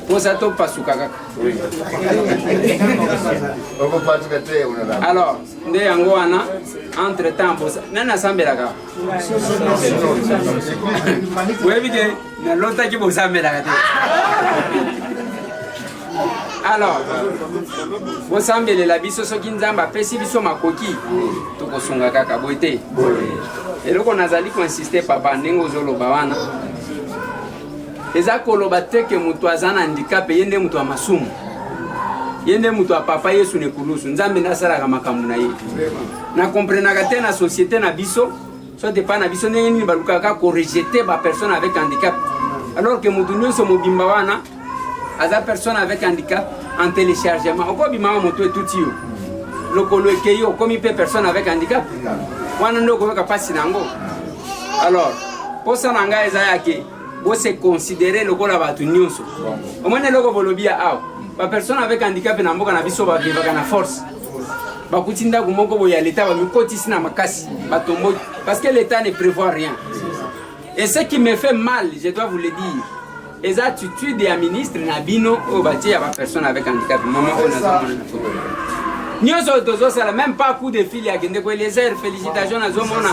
posa topasuka kaka alors nde yango wana entre temps bosa nani asambelaka oyebi ke nalotaki bosambelaka te alors bosambelela biso soki nzambe apesi biso makoki tokosunga kaka boye te eloko nazali koinsiste papa ndenge ozoloba wana eza koloba te ke moto aza na handicap ye nde moto ya masumu ye nde moto ya papa yesu nekulusu nzambe nde asalaka makambo na ye nakomprenaka te na société na biso soit epa na biso ndenge nini balukaka korejete bapersone avec handicap alors que moto nyonso mobimba wana aza personne avec handicap en téléchargement okobimama moto etuti yo lokolo ekei okomi mpe personne avec handicap wana nde okoyoka mpasi nango alors posa na ngai eza yake bose considérer lokola bato nyonso omoni eloko bolobi ya awa bapersone avec handicap na mboka na biso babivaka na force bakuti ndako moko boya leta bamikotisi na makasi batomboki parce que l'état ne prévoit rien et ce qui me fait mal je dois vous le dire les attitudes ya ministre na bino oyo batie ya bapersone avec handicap mama oyo nazomona na foto nyonso tozosala même pas coup de fil yakende ko Eliezer félicitation nazomona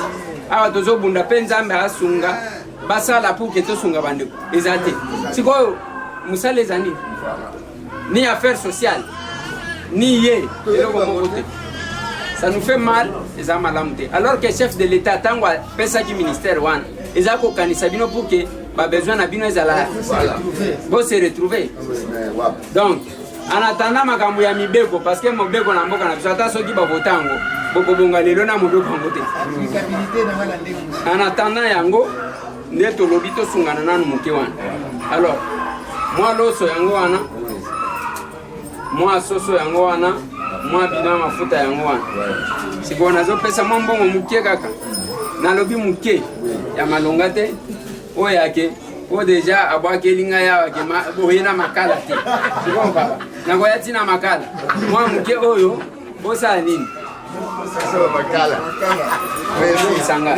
awa tozobunda mpe nzambe asunga basala pour que tosunga bandeko eza te sikoyo mosala eza nini ni affaire sociale ni ye eloko moko te ça nous fait mal eza malamu te alors que chef de l'état ntango apesaki ministère wana eza kokanisa bino pour que babesoin na bino ezala bose retrouver donc en attendant makambo ya mibeko parce que mobeko na mboka na biso ata soki bavota yango bokobonga lelo na mobeko yango te en attendant yango nde tolobi tosungana nanu moke wana alors mwa loso yango wana mwa soso yango wana mwa bino mafuta yango wana sikoyo nazopesa mwa mbongo moke kaka nalobi moke ya malonga te oyo yake o deja abwakeli ngai awa ke boye na makala te sikoyo papa nakoya ntina makala mwa moke oyo bosala nini isanga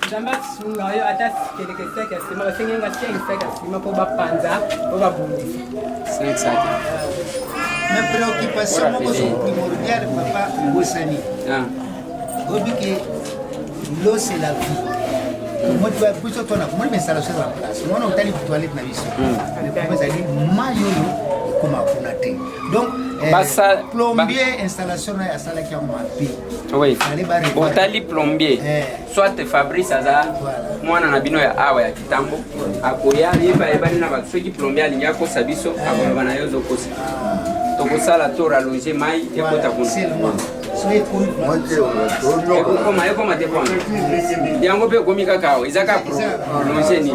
nzambe asunga oyo ata keleke seke ya nsima basengenga 5 seke ya nsima mpo bapanza mpo babundisa na préoccupation moko so primordial papa bosani oyebi ke l'eau c'est la vie moto biso tona komoni bainstallation eza na place mona otali toilette na biso ezali mai oyo ekoma kuna te donc plombier installation na asalaki yango mabe oui otali plombier soit Fabrice aza mwana na bino ya awa ya kitambo akoya yebani na bato soki plombier alingi akosa biso akoloba na yo ozokosa tokosala to rallonger mai ekota kuna ekoma te pona yango mpe ekomi kaka awa eza kaka prolonge nini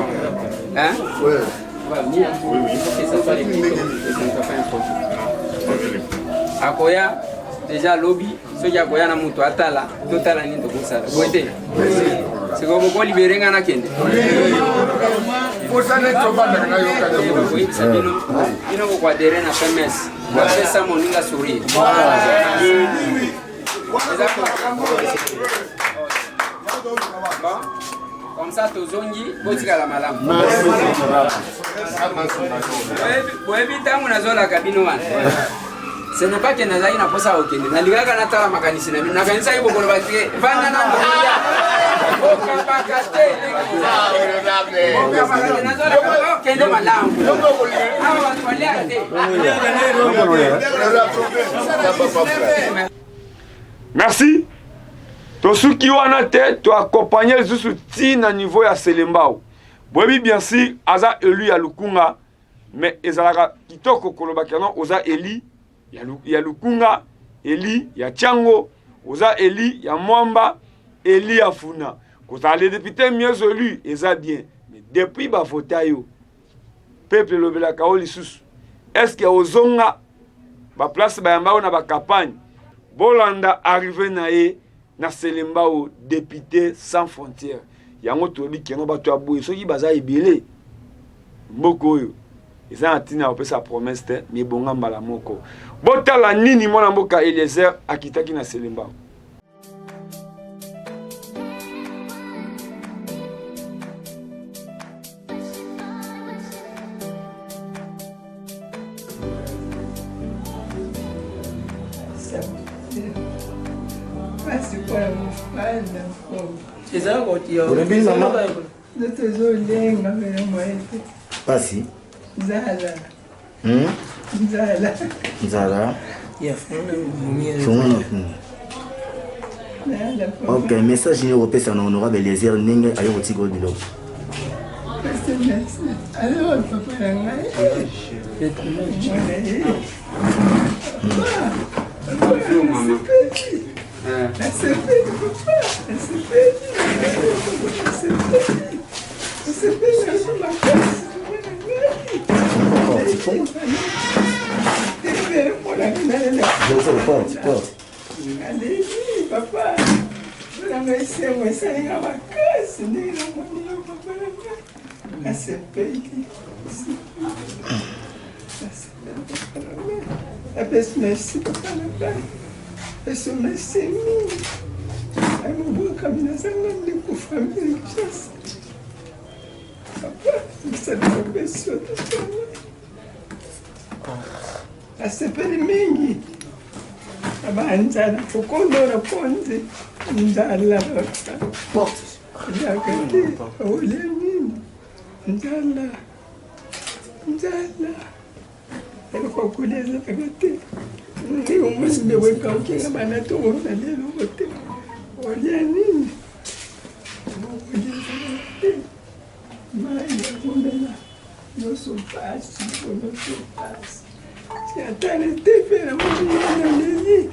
akoya deja lobi soki akoya na moto atala totala nini tokosala boye te sikoyo bokolibere nga nakende bino kokwadere na PMS bapesa moninga sourire comme ça tozongi botikala malamu boyebi ntango nazolaka bino wana ce n'est pas que nazali na posa okende nalingaka natala makanisi na bino nakanisaki bokoloba te vanda na moya okambaka te okende malamu awa bato baliaka te. Merci. Tosuki wana te to accompagner zusu ti na niveau ya Selembao. Boyebi bien si aza élu ya Lukunga mais ezalaka kitoko koloba kana oza eli ya Lukunga, eli ya Tiango, oza eli ya Mwamba, eli ya Funa. Koza les députés mieux élus eza bien. Mais depuis ba vota yo peuple lobela kaoli susu. Est-ce que ozonga ba place ba yamba na ba campagne bolanda arrivé na ye na Selembao député sans frontières. Yango tobi kengo ba to aboye soki baza ebele. Mboko yo. Eza atina opesa promesse te mi bonga mbala moko. Botala nini mwana mboka Eliezer akitaki na Selembao. Pasi. Nzala. Ok, message ni européen na honorable Eliezer Ninge ayo kotiko biloko. Alors, papa ngai. Bonjour maman. Papa, merci, papa. Merci. Asepeli mingi abanjana kokondora ponzi njala porte yakati oleni njala eloko kuleza takati ndi umusinde wekaukinga bana tongona lelo wote oleni mai yakumbela nosopasi atale tefera mwana leli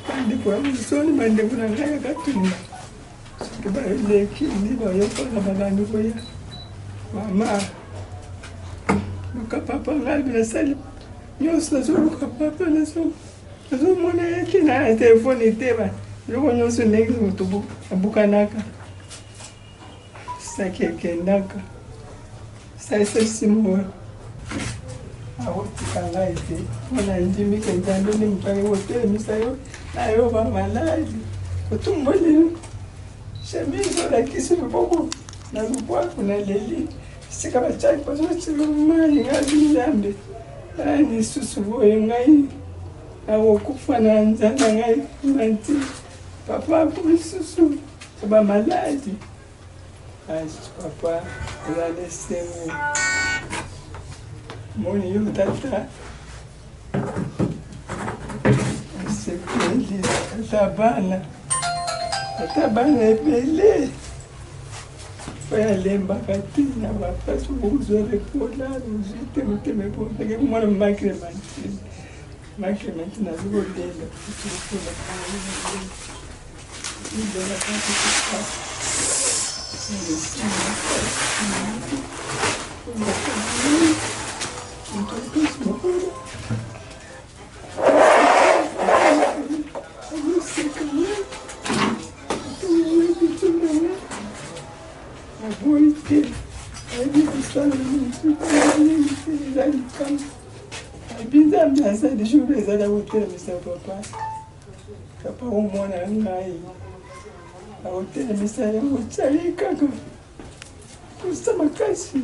bande kwa msoni bande kuna ngaya katumba kiba leki ndiba yopona babani koya mama papa ngali bila sali nyoso zuru papa naso mwana yake na telefoni teba loko nyoso nengi mutubu abukanaka sakekendaka saisa simo awutikanga ite mwana ndimi kenjando ni mtani wote misayo nayo ba maladi kutumboni shemizo la kisi boko na lubwa kuna leli sikaba chai kwa zote mali ngali ndambe ani susubo ngai awo kufa na nzana ngai manti papa kususu ba maladi ai papa la lesemu moni yu tata sepeli tabana epele fayalemba katina bapasi bokuzwa repola uzitemuteme poteke kumwana makremanti nazikolela Binzambi asali shule ezala kotelemisa papa. Papa omwana ngai. Akotelemisa yango tyali kaka. Kusa makasi.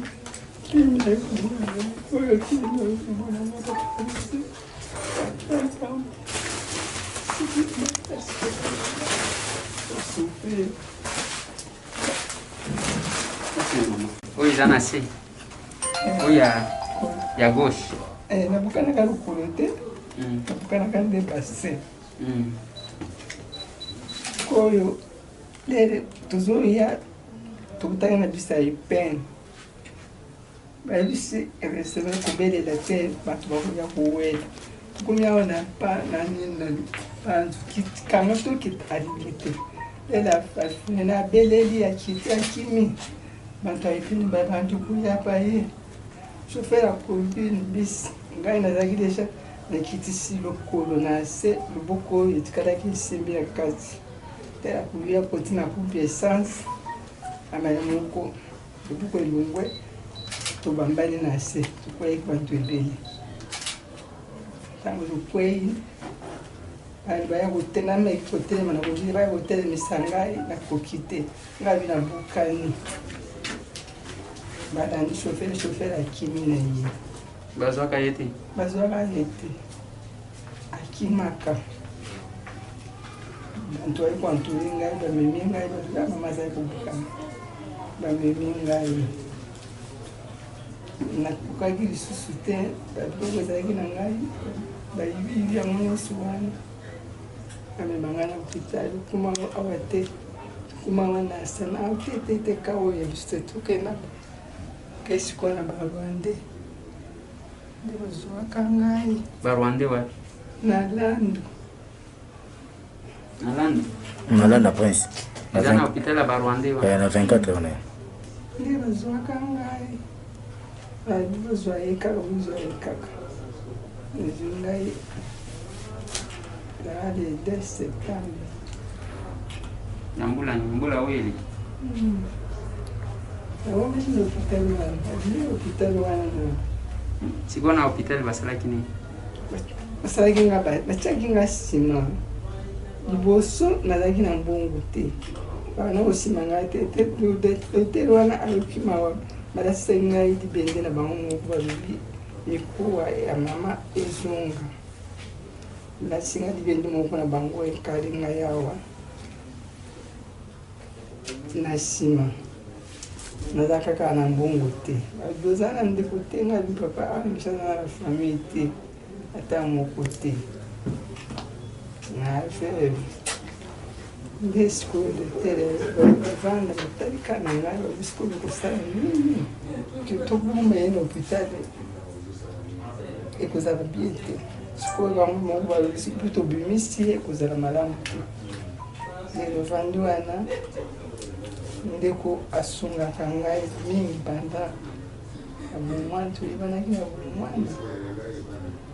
Kimile kumwana. Oyo kimile kumwana ngapapalisi. Super. Oyo eza na se. Oyo ya gauche. Nabukanaka lokolo te. Nabukanaka nde base. Koyo lere tozoya tokutaka na biso ya ipene. Bayebisi resevere kobelela te bato bakoya kowela. Tokomi awa na kanga to kitali te. Lela afune na beleli ya kiti akimi. Bantu ya ipene babantu koya pa ye. Chauffeur akobi bisi ngai nazalaki deja nakitisi lokolo na se loboko oyo etikalaki esembi na kati te akolia koti na pompe essence amala moko loboko elongwe tobambani na se tokweyaki bantu ebele ntango tokwei baya kotelama kotelema na kobi baya kotelemisa ngai nakoki te ngai na bukani badani chauffeur akimi na ye bazwaka ye te akimaka bantu bali koanturi ngai bamemi ngai batuka mama azali kobukana bamemi ngai nakokaki lisusu te babiloko ezalaki na ngai bayibiyibi yango nyonso wana amema ngai na hôpital kuma awa te kuma wana sana te ka oyo biso tokenda kesikola na barwande nde bazwaka ngai barwande wapi na landu Nalanda Prince. Eza na hôpital ya barwande wapi na 24 wana nde bazwaka ngai bazwa ye kaka ezwi ngai na le 2 septembre nyambula oyo eleki hôpital wana sikoyo na hôpital basalaki nini basalaki nga batiaki nga nsima liboso nazalaki na mbongo te bana kosima ngai te hotel wana alokima balasisaki ngai libende na bango moko balobi mikuwa ya mama ezonga balasi ngai libende moko na bango ekali ngai awa na nsima naza kaka na mbongo te badoza na ndeko te ngai papa ambisana na famille te ata moko te na feve nde sikoyo dotere bavanda batalika na ngai babi sikoyo kosala nini tobuma ye na hôpital ekozala bien te sikoyo bango moko balobisi mpo tobimisi ye ekozala malamu te lelo vandi wana ndeko asungaka ngai mingi banda abomwana toyebanaki na bomwana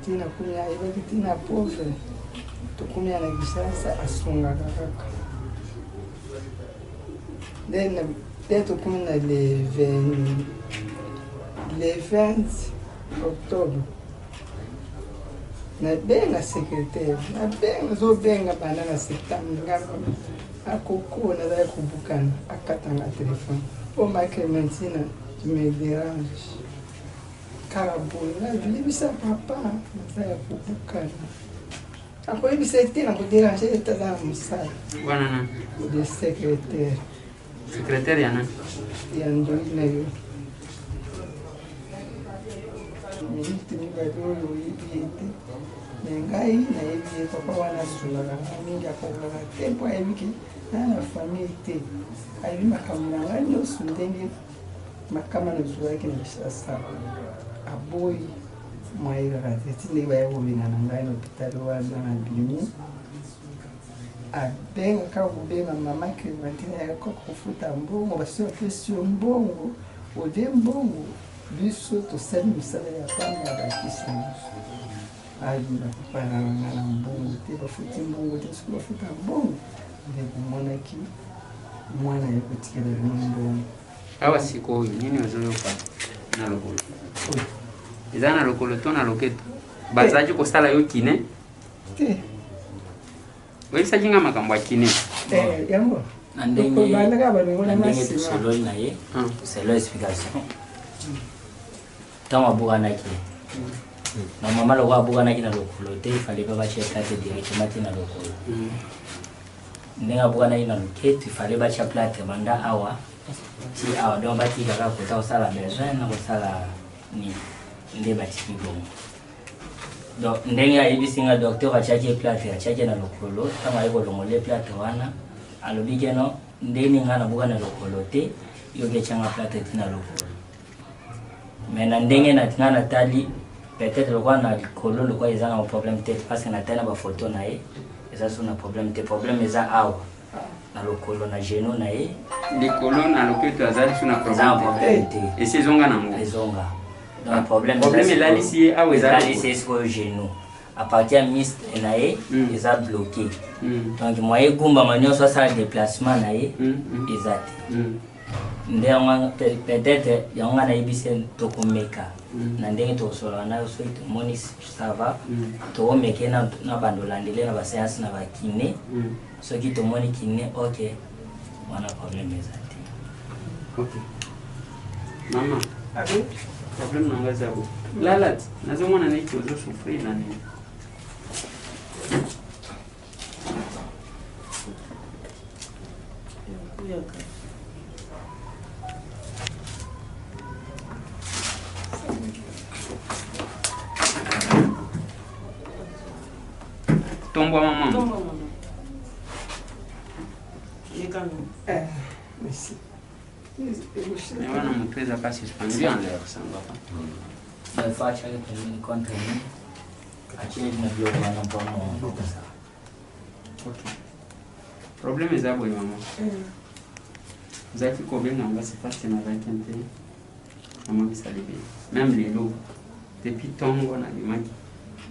tina komi ayebaki tina pauvre tokomi ya na gisasa asungaka kaka nde tokomi na le 20 octobre nabenga secrétaire nazobenga banda na septembre ngaka akoko nazali kobukana akatanga telefone o ma Clémentine tu me dérange kaka boye nabilibisa papa nazali kobukana akoyebisa ete na koderange ete aza na mosala wana nani de secrétaire ya nani ya ndoi na yo minute mibale oyo oyebi ete me ngai nayebi ye papa wana asungaka mingi akokaka te mpo ayebiki na na famille te ayebi makambo na ngai nyonso ndenge makama nazwaki na bisasa aboyi mwayekaka te ti ndenge baya kobenga na ngai na hôpital wana na bimi abenga kaka kobenga mama Clémentine ayaka kofuta mbongo basi bapesi yo mbongo odie mbongo biso tosali misala ya pamba bakisi nyonso ayina papa nanga na mbongo te bafuti mbongo te soki bafuta mbongo nde komonaki mwana ya kotikela bino mbongo awa sikoyo nini ozoyoka na lokolo eza na lokolo to na loketo bazalaki kosala yo kine oyebisaki nga makambo ya kine yango na ndenge tosololi na ye toselo explication ntango abukanaki normalement loko abukanaki na lokolo te ifale mpe batia plate directement te na lokolo ndenge abukanaki na loketo ifale batia plate banda awa ti awa donc batikaka kota kosala besoin na kosala nini nde batiki bongo donc ndenge ayebisi nga docteur atiaki plate atiaki na lokolo ntango aye kolongola plate wana alobi keno ndeni nga nabuka na lokolo te yoki atianga plate ti na lokolo mais na ndenge nga natali peut-être lokwa na likolo lokwa ezanga problème te parce que natali na bafoto na ye eza so na problème te problème eza awa na lokolo na genou na ye likolo na loketo azali so na problème te esi ezonga nango ezonga donc problème elalisi ye awa elalisi ye sikoyo genou à partir de mist na ye eza bloqué donc moye gumbama nyonso asala déplacement na ye eza te nde peut-être yango nga nayebisi tokomeka na ndenge tokosolola nayo soki tomoni ça va tokomeke na bandolandele na baséance na bakine soki tomoni kine ok wana problème eza te mama problème nanga eza bo lalat nazomona neti ozosouffrir na nini Tombo maman. Merci. Mais on a montré ça pas suspendu en l'air ça va pas. Il faut acheter une contre nous. Acheter une bio maman pour moi comme ça. OK. Problème est ça boy maman. Zaki ko benga ngasi fasti na vaitente. Maman bisalibe. Même les lots depuis tongo na limaki.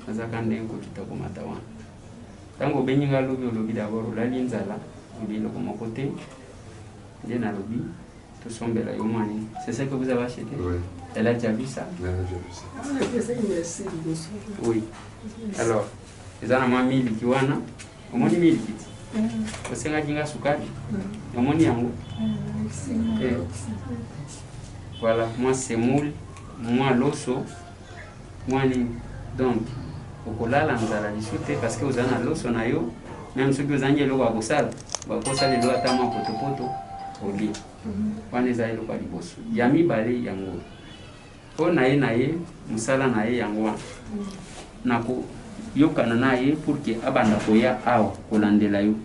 Azaka ndengo tutakomata wana. Tango benyinga lobi d'abord olali nzala obilo comme côté nde na lobi tosombela yo mani. C'est ça que vous avez acheté? Oui. Elle a déjà vu ça? Oui, elle a déjà vu ça. Oui. Alors, les ana mili kiwana omoni mili kiti. Osenga jinga sukari. Omoni yango. Voilà, moi c'est moule, moi l'osso, moi ni donc okolala nzala lisute parce que ozana loso na yo même soki ozangi eloko akosala bakosala elo ata mwa potopoto oli wana eza eloko ya liboso ya mibale yango mpo na ye mosala na ye yango wana na koyokana na ye pour ke abanda koya awa kolandela yo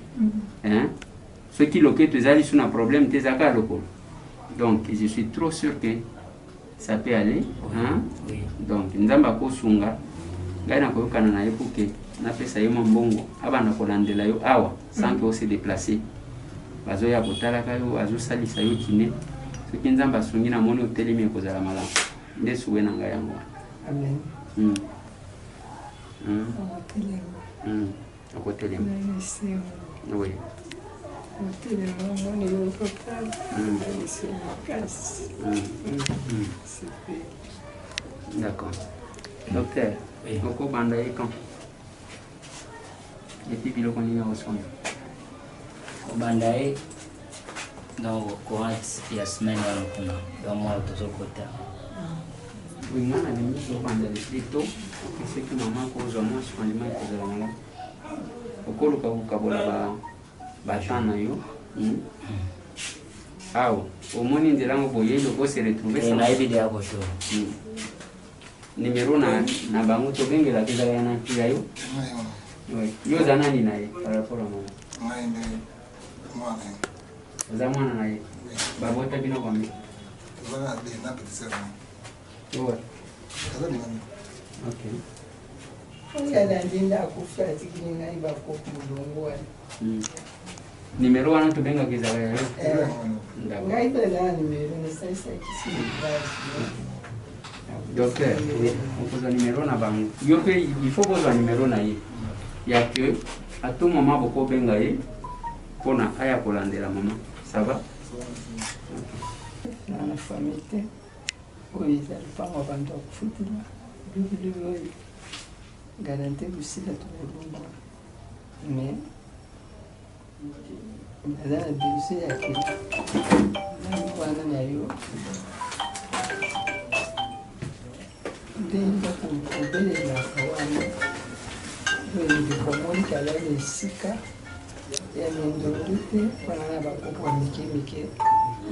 soki loketo ezali so na problème te ezaka lokolo donc je suis trop sûr que ça peut aller donc nzambe akosunga ngai nakoyokana na ye pour que napesa ye mbongo abanda kolandela yo awa sans que ose déplacer bazoya kotalaka yo azosalisa yo kine soki nzambe asungi namoni otelemi ekozala malamu nde suwe na ngai yango akotelema oui d'accord docteur oko banda ye quand depuis biloko nini osomba banda ye donc courant ya semaine wana kuna donc moi tozokota wingana lingi obanda lito okeseki mama kozwa mwasi alima ekozala malamu okoluka kokabola batan na yo awa omoni nzela yango boyeli okose retrouve nayebi yako to numéro na bango tobengela ezalaka na mpila yo yo oza nani na ye par rapport a mama oza mwana na ye babota bino kwambi alalinda akufa atikili ngai bakoki molongo wana numéro wana tobengaka ezalaka yo ngai bela numéro nasaisakisi docteur okozwa numéro na bango yo mpe il faut kozwa numéro na ye ya ke à tout moment bokobenga ye mpona aya kolandela mama ça va na famille te oyo eza lupango bantu akufutila biloko oyo garante kusila tokolumba mais baza na deviso yake wana na yo ndenge bakobelelaka wana oyo ndikomoni kala na esika ya mindongo te mpona na bakopo ya mike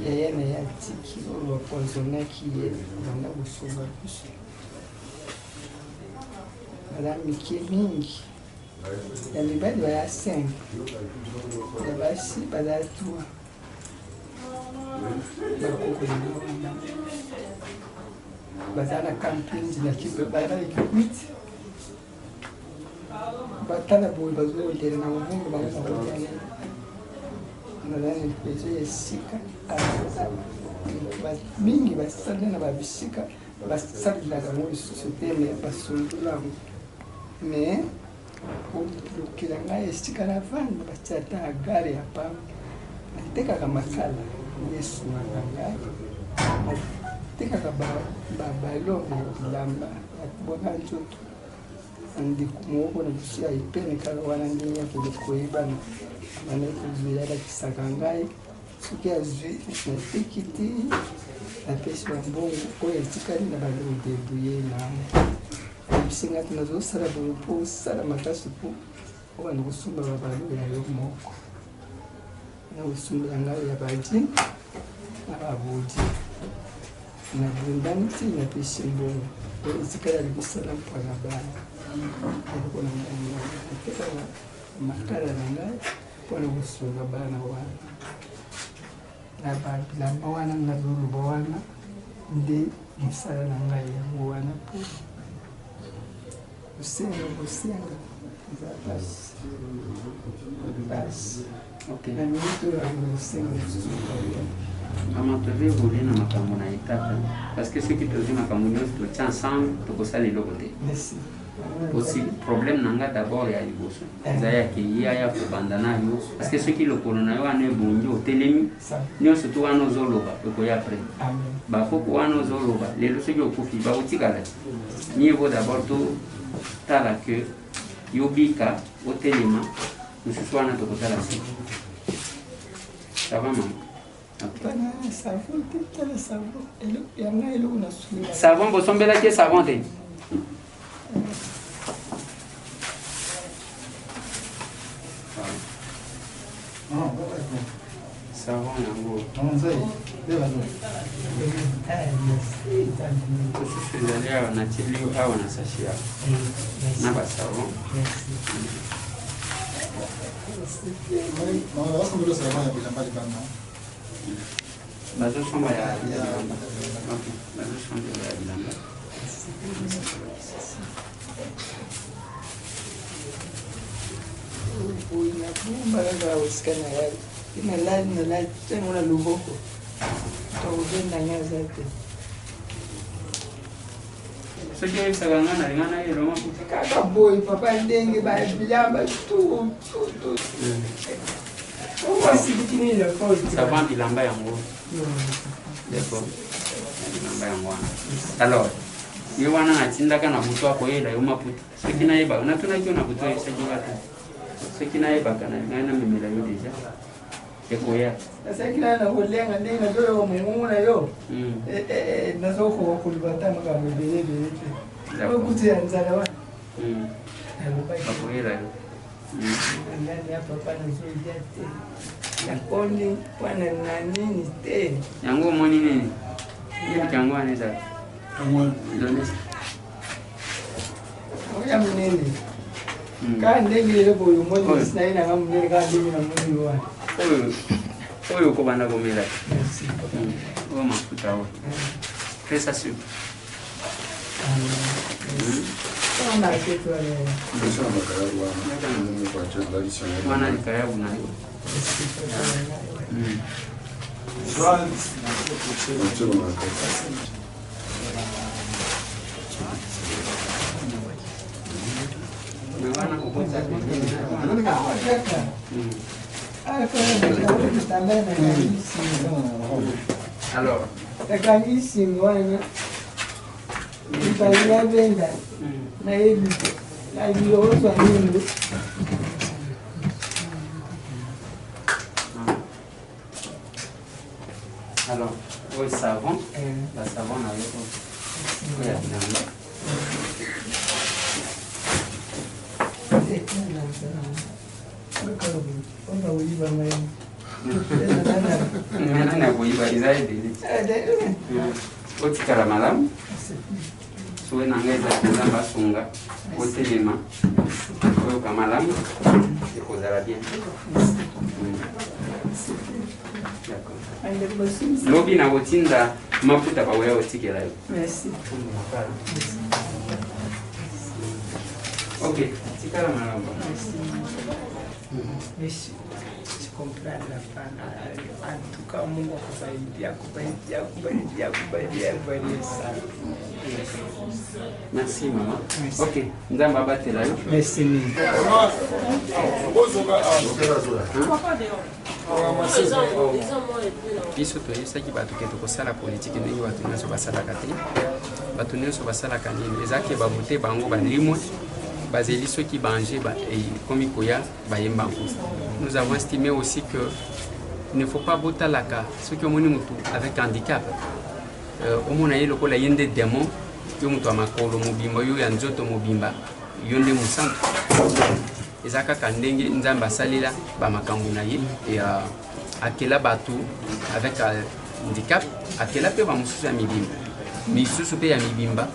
yaya na ye atiki oyo bapoisonaki ye banda kosunga biso baza mike mingi ya mibali baya 5 ya basi baza 3 bakoko yango wana baza na campingi na kipe baza na ekipe batala boye bazolotela na momungu bango bakotele naza na lipezo ya esika mingi basali na babisika basalelaka ngo lisusu te me basololango mais olukela ngai esika na vanda batia ata ya gare ya pamba batekaka makala yesungaka ngai batekaka babalon ya bilamba ya kubona nzoto ndeko moko na biso ya ipene kaka wana ndenge akende koyebana bana kozwi alakisaka ngai soki azwi nateki te napesi bambongo oyo etikali na balodebuye namo bisenga te nazosala boye mpo osala makasi mpo okanda kosumba babalo ya yo moko na kosumbela ngai ya badi na babodi nabundani te napesi mbongo oyo etikali alikosala mpona bana eloko na ngai natekaka makala na ngai mpona kosunga bana wana na babilamba wana nazoloba wana nde mosala na ngai yango wana mpo kosenga eza basi na minute oyo akosenga lisusu Vraiment tozoévoluer na makambo na étape parce que soki tozwi makambo nyonso totia ensemble tokosala eloko te aussi problème na nga d'abord ya liboso eza yake ye aya kobanda na yo parce que soki lokolo na yo wana ebongi otelemi nyonso to wana ozoloba ekoya apres bakoko wana ozoloba lelo soki okufi bakotikala mieux vaut d'abord totala ke yobika otelema mosusu wana tokotala siki ça va mama savon bosombelaki savon te savon yango mosusu ezali awa na tili awa na sashi awa na basavon bazosomba ya bilamba bazosomba ya bilamba nabumba kaka osika na yai nalali ntango na loboko tokobendanga aza te soki oyebisaka nga na linga na ye elongo kaka boye papa ndenge babilamba savant bilamba yango d'accord bilamba yango wana alors ye wana natindaka na butu akoyela yo maputa soki nayebaka natunaki yo na butu oyesaki wata soki nayebaka na ngai namemela yo deja ekoya nasaki na kolenga ndenge nazoyoka mongongo na yo nazokoka koluba ta makambo ebelebele te okutu ya nzala wana bakoyela yo nani ya papa nazolia te nakoni mpona na nini te yango omoni nini yebika yango wana ezala oya monene kaka ndenge lelo boyo omoni esi naye nanga monene kaka ndenge na moni wana oyo okobanda komela oyo mafuta oyo pesa sur wana likayabu nayo alors nakangi singo wana Italia venda. Na hivi. Na hiyo ozo nini? Alors, le savon, la savon avec otikala malamu sowe nanga eza basunga otelema oyoka malamu ekozala bien. Lobi na kotinda mafuta baweya otikela yo. Merci. Ok, tikala malamu. Merci. Je comprends la fin. En tout cas, Mungu akusaidia, akubariki sana. Merci maman. Ok, nzamba batela yo. Merci mingi. biso toyebisaki bato ke tokosala politike ndenge bato nyonso basalaka te. Bato nyonso basalaka nini ezaki bavote bango balimwe bazeli soki banger ekomi koya bayemba nko. Nous avons estimé aussi que il ne faut pas botalaka soki omoni mutu avec handicap omona ye lokola ye nde démon yo mutu ya makolo mobimba yo ya nzoto mobimba yo nde mosantu eza kaka ndenge nzambe asalela bamakambo na ye akela bato avec handicap akela mpe bamosusu ya mibimba misusu mpe ya mibimba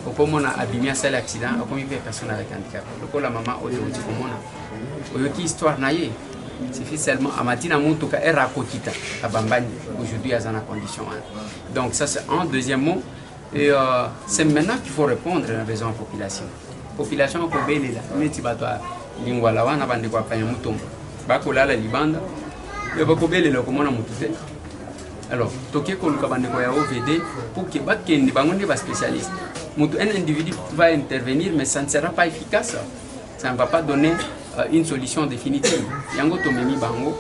okomona abimi asali accident akomi mpe personne avec handicap lokola mama oyo oti komona oyoki histoire na ye suffit seulement amatina mutuka erakokita abambani aujourd'hui aza na condition. Donc ça c'est un deuxième mot et c'est maintenant qu'il faut répondre à la besoin de la population. Population ko belela meti bato lingwa la wana bande kwa panya mutombo bakolala libanda yo bakobelela komona mutu te. Alors toke ko luka bande ko ya OVD pour que bakende bangonde ba spécialiste mutu un individu va intervenir mais ça ne sera pas efficace, ça ne va pas donner une solution définitive. Yango tomemi bango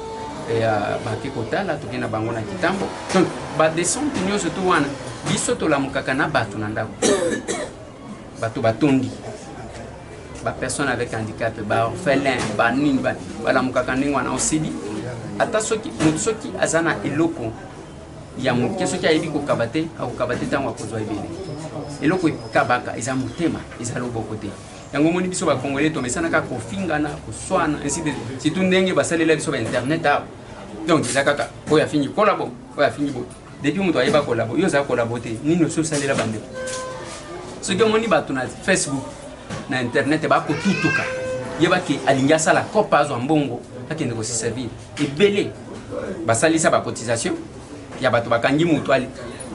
et bake kotala tokena bango na kitambo. Donc ba descente nyo surtout wana biso to la mukaka na batu na ndako bato batondi ba personne avec handicap ba orphelin ba nini ba la mukaka ndingo wana osidi ata soki mutu soki azana eloko ya muke soki ayebi kokabate akokabate tango akozwa ebele eloko kabaka eza motema eza loboko te. Yango moni biso ba congolais to mesana ka kofingana koswana ainsi de surtout ndenge basalela biso ba internet a. Donc eza kaka oya fini kolabo oya fini bo depuis mutu ayeba kolabo yo za kolabo te nino so salela bande ce que moni bato na Facebook na internet ba ko tutuka yeba ki alinga sala kopa zo mbongo akende ko se servir ebele basalisa ba cotisation ya bato bakangi mutu ali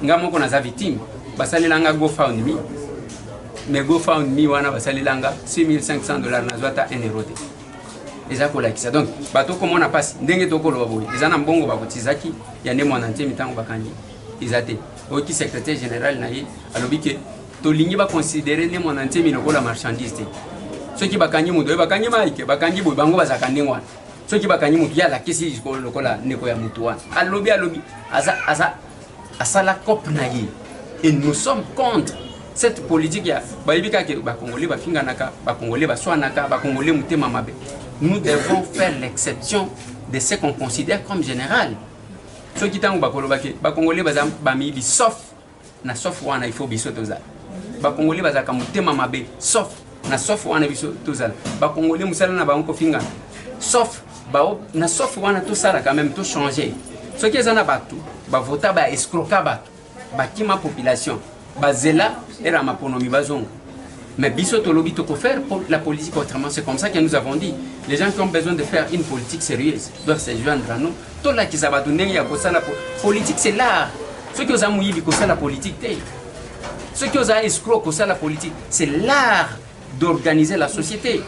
ngamoko na za victime basalela nga GoFundMe mais GoFundMe wana basalelanga $6,500 na zwata 1 euro te eza kolakisa. Donc bato komona pasi ndenge tokoloba boye eza na mbongo bakotizaki ya nde mwana ntie mitango bakangi eza te oki secrétaire général na ye alobi ke tolingi baconsidere nde mwana ntie milokola marchandise te soki bakangi mutu bakangi maike bakangi boye bango bazaka ndenge wana soki bakangi mutu ya lakisi lokola ndeko ya mutu wana alobi asala cop na ye et nous sommes contre cette politique ya bayibika ke ba congolais ba finganaka ba congolais ba swanaka ba congolais mutema mabe. Nous devons faire l'exception de ce qu'on considère comme général. Ceux qui tango ba koloba ke ba congolais ba mibi sauf na sauf wana il faut biso tozala ba congolais ba zaka mutema mabe sauf na sauf wana biso tozala ba congolais musala na ba onko fingana sauf ba na sauf wana to sala quand même to changer. Ceux qui zana batu ba vota ba escroquer batu ba kima population bazela era maponomi bazongo. Mais biso tolobi toko faire pour la politique autrement. C'est comme ça que nous avons dit. Les gens qui ont besoin de faire une politique sérieuse doivent se joindre à nous. Tout là qui s'abatonnent ya kosa la politique c'est l'art. Ceux qui ont mouillé kosa la politique ceux qui ont escroc kosa la politique c'est l'art d'organiser la société.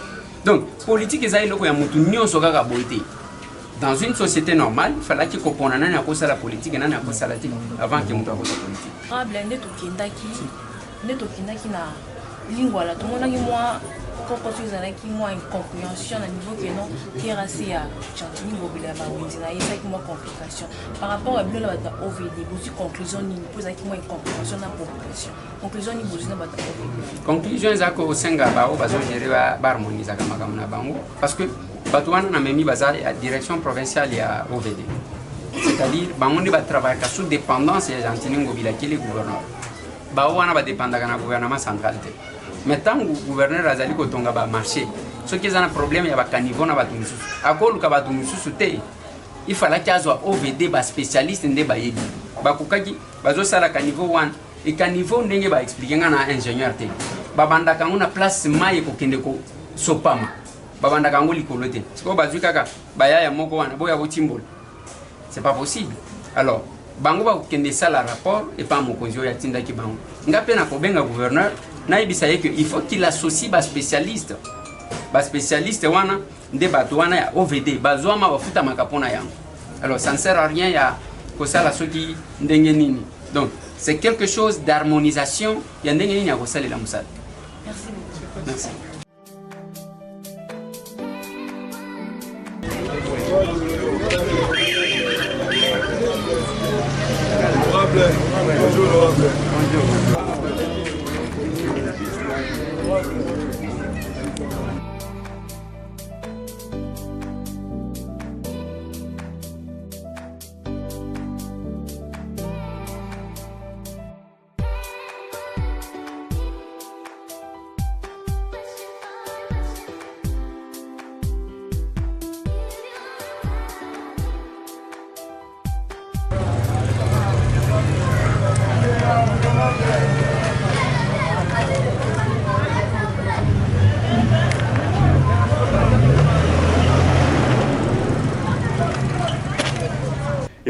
Donc politique ezali loko ya mutu nyonso kaka boité. Dans une société normale, il fallait qu'il comprenne nani akosa la politique nani akosa la politique avant que mutu akosa politique. Ah blende to kindaki na lingwala tomonaki mwa pourquoi tu as une incompréhension à niveau que non qui est assez à Chantini Bobila Bawindina et ça qui moi complication par rapport à bleu là bata OVD vous conclusion ni pose avec moi une compréhension na population conclusion ni bozina bata OVD conclusion zako senga bao bazo gérer ba harmoniser kama kama na bango parce que batuana na memi baza à direction provinciale ya OVD c'est-à-dire bango ne ba travailler sous dépendance ya Chantini Bobila qui est gouverneur bao wana ba dépendre kana gouvernement central te mais tant que le gouverneur a dit que va marcher, ce qui est un problème, il y a un niveau dans le à cause du il fallait qu'il y ait un OVD, un spécialiste, un débat. Il y a un niveau 1 et un niveau où il va expliquer à un ingénieur. Il y a une place maille pour qu'il y ait un sopama. C'est pas possible. Alors, bango ba kende sala rapport et pas mon konjo ya tinda ki bango ngape na kobenga gouverneur na ibisa que il faut qu'il associe ba spécialiste wana nde bato wana ya OVD bazoma bafuta makapona yango alors ça ne sert à rien ya ko sala soki ndenge nini donc c'est quelque chose d'harmonisation ya ndenge nini ya ko sala la musala. Merci beaucoup. Merci.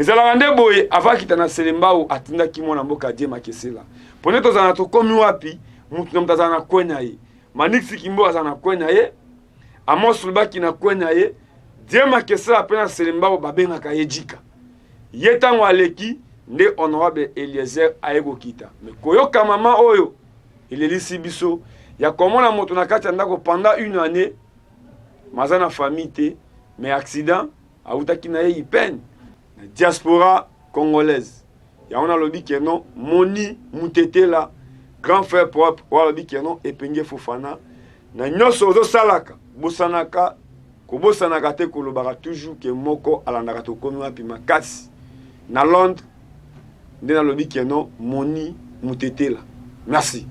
ezalaka nde boye avakita na selembao atindaki mwana mboka die makesela pone tozala na tokomi wapi mutu na mutu azala na kwe na ye maniksi kimbo azala na kwe na ye Amos Lubaki na kwe na ye die makesela mpe na selembao babengaka ye jika ye ntango aleki nde honorable Eliezer ayekokita me koyoka mama oyo elelisi biso ya komona moto na kati ya ndako pendant une année maza na famille te mais accident autaki na ye ipene diaspora congolaise. Il y a un lobby qui est non, Moni Moutetela, grand frère propre, ou un lobby qui est non, Epenge Fofana. Na nyoso zo salaka, bosanaka, ko bosanaka te ko lobara toujours que moko alandaka to komi wapi makasi. Na Londres, nde na lobby qui est non, Moni Moutetela. Merci.